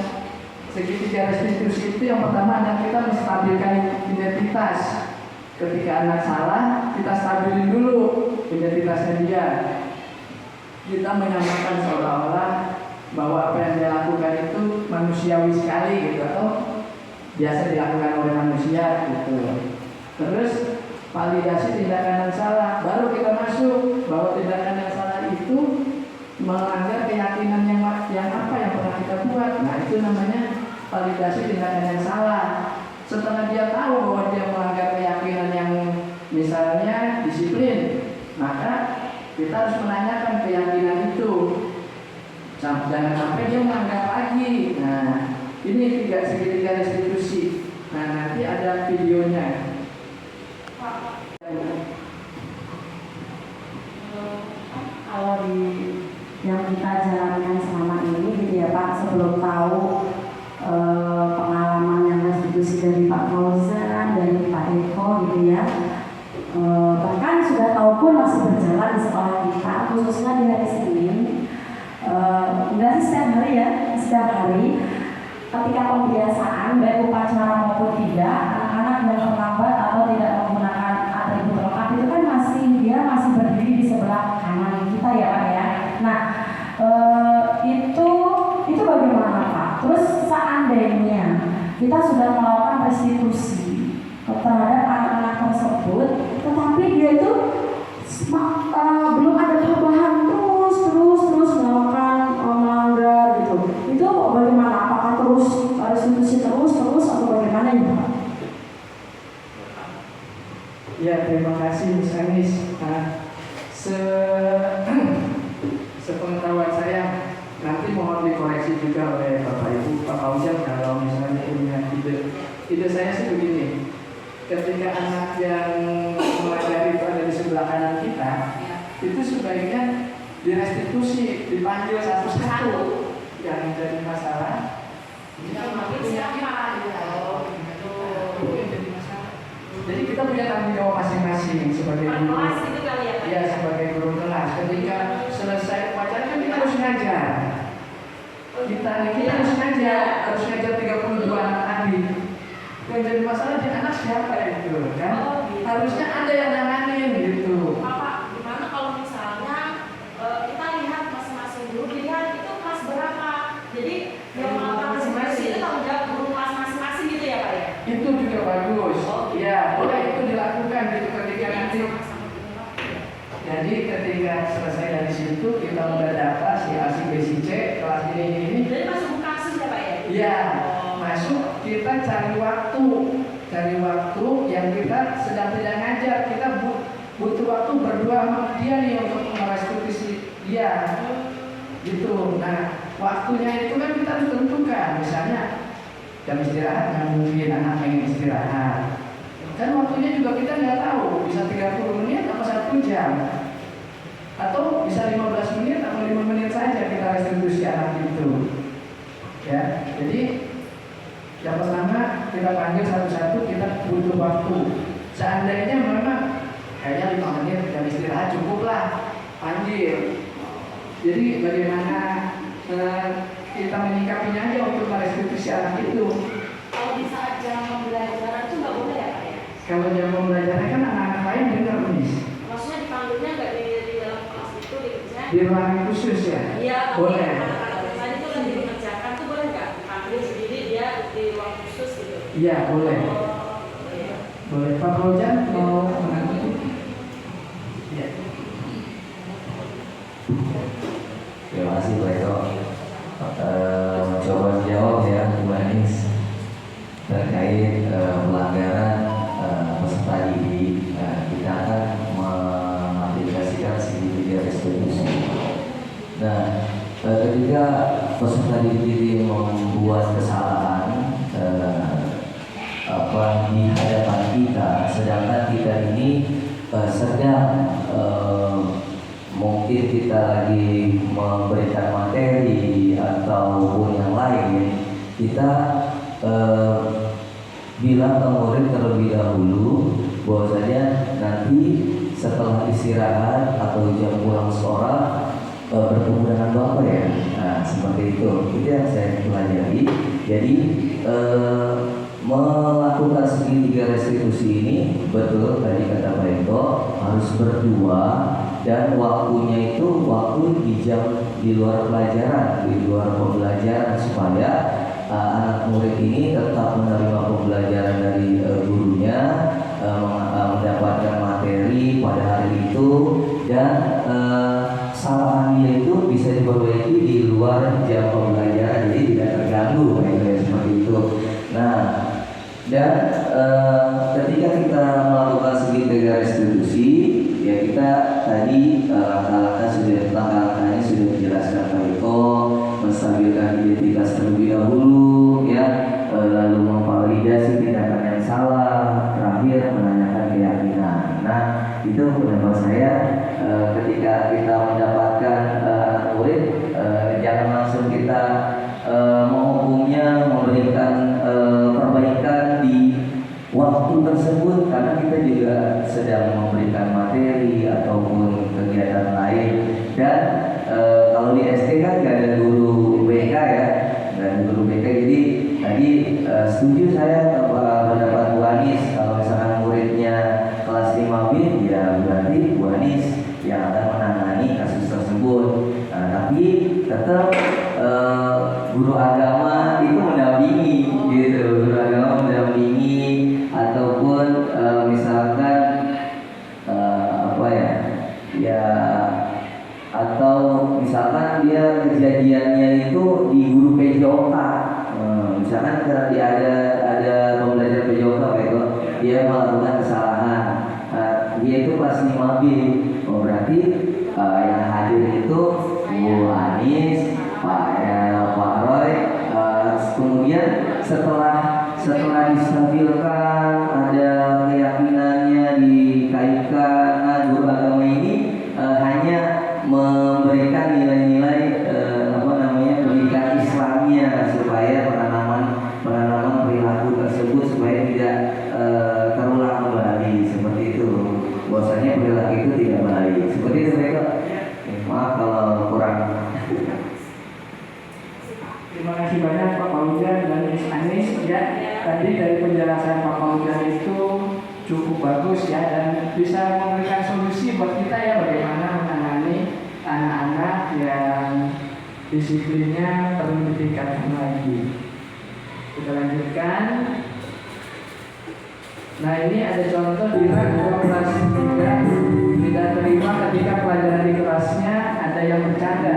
Speaker 1: segitiga restitusi itu yang pertama anak kita menstabilkan identitas. Ketika anak salah, kita stabilin dulu identitasnya dia. Kita menyamakan seolah-olah bahwa apa yang dia lakukan itu manusiawi sekali gitu, atau biasa dilakukan oleh manusia gitu. Terus validasi tindakan yang salah, baru kita masuk bahwa tindakan yang salah itu melanggar keyakinan yang apa yang pernah kita buat. Nah itu namanya validasi tindakan yang salah. Setelah dia tahu bahwa dia melanggar keyakinan yang misalnya disiplin, maka kita harus menanyakan keyakinan itu. Jangan sampai dia melanggar lagi. Nah ini segitiga restitusi. Nah nanti ada videonya.
Speaker 8: Kalau di yang kita jalankan selama ini gitu ya Pak, sebelum tahu pengalaman yang restitusi dari Pak Fauzan, dari Pak Eko gitu ya, bahkan sudah tahu pun masih berjalan di sekolah kita, khususnya di hari Senin. Enggak sih setiap hari ya, setiap hari ketika pembiasaan baik upacara maupun tidak, anak-anak yang terlambat atau tidak menggunakan atribut lengkap itu kan dia masih berdiri di sebelah kanan kita ya Pak ya. Nah itu bagaimana Pak? Terus seandainya kita sudah melakukan restitusi terhadap anak-anak tersebut, tetapi dia itu belum ada perubahan, terus melakukan melanggar gitu. Itu bagaimana? Apakah terus restitusi terus atau bagaimana ya Pak?
Speaker 1: Ya terima kasih Miss Anis. Nah, sepengetahuan saya nanti mohon dikoreksi juga oleh Bapak Ibu Pak Fauzan kalau misalnya punya ide saya sih begini. Ketika anak yang melanggar itu ada di sebelah kanan kita, itu sebaiknya direstitusi, dipanggil satu-satu yang jadi masalah.
Speaker 2: Yang makin siapa gitu.
Speaker 1: Jadi kita punya tanggung jawab masing-masing sebagai guru.
Speaker 2: Kelas itu kali ya Pak?
Speaker 1: Ya sebagai guru kelas. Ketika selesai upacara kan kita harus ngajar. Kita harus ngajar 32 anak tadi. Yang jadi masalah di anak siapa itu kan? Harusnya ada yang nanganin gitu.
Speaker 2: Bapak, gimana kalau misalnya kita lihat masing-masing guru dilihat itu kelas berapa? Jadi yang melakukan restitusi itu tanggung jawab guru kelas masing-masing gitu ya Pak ya?
Speaker 1: Itu juga bagus. Ya boleh itu dilakukan gitu ketika nanti. Jadi ketika selesai dari situ kita udah data si A, si B, si C kelas ini.
Speaker 2: Jadi masuk kasus ya Pak ya?
Speaker 1: Iya, masuk kita cari waktu yang kita sedang tidak ngajar, kita butuh waktu berdua sama dia nih untuk merestitusi dia, gitu. Nah, waktunya itu kan kita harus tentukan, misalnya jam istirahat nggak mungkin anak pengen istirahat, kan waktunya juga kita nggak tahu, bisa 30 menit atau 1 jam, atau bisa 15 menit atau 5 menit saja kita restitusi anak itu. Ya, jadi yang pertama kita panggil satu-satu, kita butuh waktu. Seandainya memang kayaknya 5 menit jam istirahat cukup lah, panggil. Jadi bagaimana kita menyikapinya aja untuk merestitusi anak itu.
Speaker 2: Kalau di saat jam pembelajaran itu nggak boleh ya Pak ya?
Speaker 1: Kalau jam pembelajaran kan anak-anak lain dengar nih.
Speaker 2: Maksudnya dipanggilnya nggak di dalam kelas itu dikerja?
Speaker 1: Di ruangan khusus ya?
Speaker 2: Iya, tapi
Speaker 1: Boleh.
Speaker 2: anak-anak lain itu lagi dikerjakan tuh boleh nggak dipanggil sendiri dia di ruang khusus gitu?
Speaker 1: Iya boleh.
Speaker 2: Oh, iya.
Speaker 1: Boleh. Pak Fauzan mau menanggapi? Iya.
Speaker 5: Terima kasih Pak Eko. Coba jawab ya Bu Anis terkait pelanggaran peserta didik. Kita akan mengaplikasikan segitiga restitusi. Nah, ketika peserta didik ini membuat kesalahan di hadapan kita, sedangkan kita ini sedang mungkin kita lagi memberikan materi ataupun yang lain, kita bilang ke murid terlebih dahulu bahwasanya nanti setelah istirahat atau jam pulang sekolah bertemu dengan Bapak ya. Nah, seperti itu yang saya pelajari. Jadi melakukan segitiga restitusi ini betul tadi kata Pak Eko, harus berdua, dan waktunya itu waktu di jam di luar pelajaran, di luar pembelajaran, supaya anak murid ini tetap menerima pembelajaran dari gurunya, mendapatkan materi pada hari itu, dan kesalahannya itu bisa diperbaiki di luar jam pembelajaran, jadi tidak terganggu seperti itu. Nah, dan ketika kita melakukan segitiga restitusi, ya kita tadi langkah-langkahnya sudah dijelaskan Pak Eko, menstabilkan identitas terlebih dahulu, ya, lalu memvalidasi tindakan yang salah, terakhir menanyakan keyakinan. Nah, itu pendapat saya. Ketika kita mendapatkan anak murid, jangan langsung kita menghukumnya, memberikan perbaikan di waktu tersebut, karena kita juga sedang memberikan materi ataupun kegiatan lain. Dan kalau di SD kan nggak ada guru BK ya, nggak ada guru BK. Jadi tadi setuju saya pendapat Bu Anis, kalau misalkan muridnya kelas 5B, ya berarti Bu Anis yang akan menangani kasus tersebut. Nah, tapi tetap guru agama itu mendampingi, gitu. Guru agama mendampingi, ataupun misalkan atau misalkan dia kejadiannya itu di guru PJOK. Misalkan ada pembelajar PJOK, dia melakukan kesalahan, dia itu kelas 5B, berarti yang hadir itu Bu Anis, Pak Roy. Kemudian setelah distabilkan, ada keyakinannya dikaitkan, guru agama ini hanya memberikan nilai-nilai pendidikan Islamnya, supaya penanaman perilaku tersebut supaya tidak terulang kembali, seperti itu. Bahwasanya perilaku itu tidak baik, seperti itu mereka. Maaf kalau kurang.
Speaker 1: Terima kasih banyak Pak Paujan dan Miss Anis ya. Tadi dari penjelasan Pak Paujan itu cukup bagus ya, dan bisa memberikan solusi buat kita ya, bagaimana menangani anak-anak yang disiplinnya perlu ditingkatkan lagi. Kita lanjutkan. Nah, ini ada contoh di kelas 3 tidak terima ketika pelajaran di kelasnya ada yang bercanda.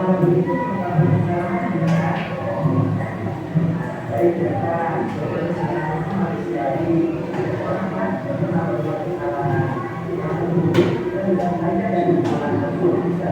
Speaker 1: Kalau begitu baik datang manusiawi hormat karena berbuat kesalahan dan hanya dari bisa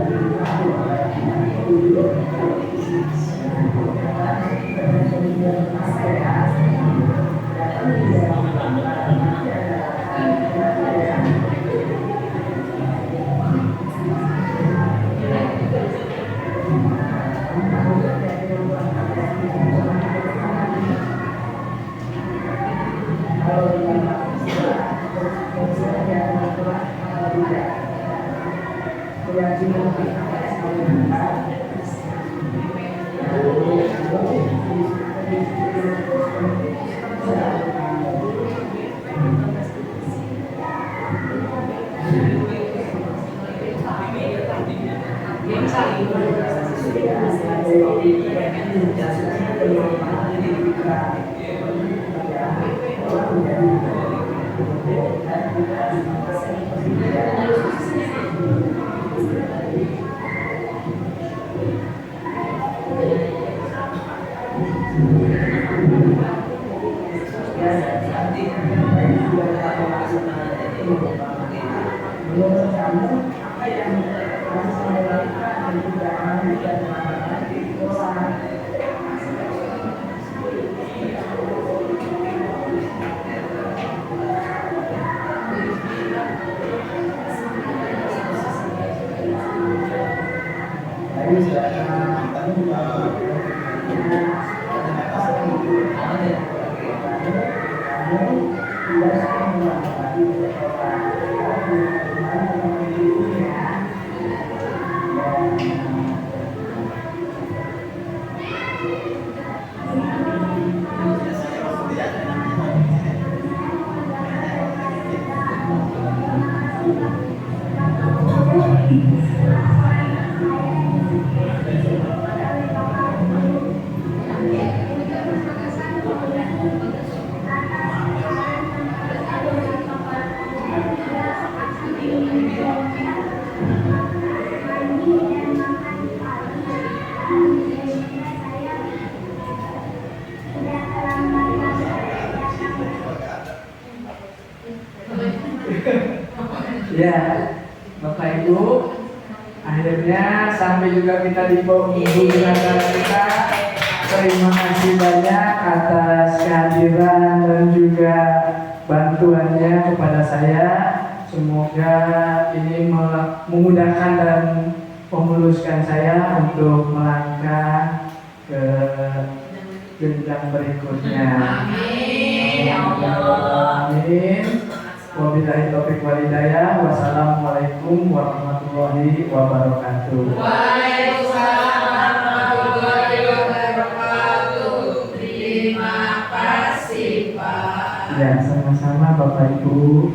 Speaker 1: ya, Bapak Ibu, akhirnya sampai juga kita di penghujung acara kita. Terima kasih banyak atas kehadiran dan juga bantuannya kepada saya. Semoga ini memudahkan dan memuluskan saya untuk melangkah ke jenjang berikutnya. Amin. Amin. Wabillahi taufiq wal hidayah. Wassalamualaikum warahmatullahi wabarakatuh.
Speaker 2: Waalaikumsalam warahmatullahi wabarakatuh. Terima kasih, Pak.
Speaker 1: Ya, sama-sama Bapak Ibu.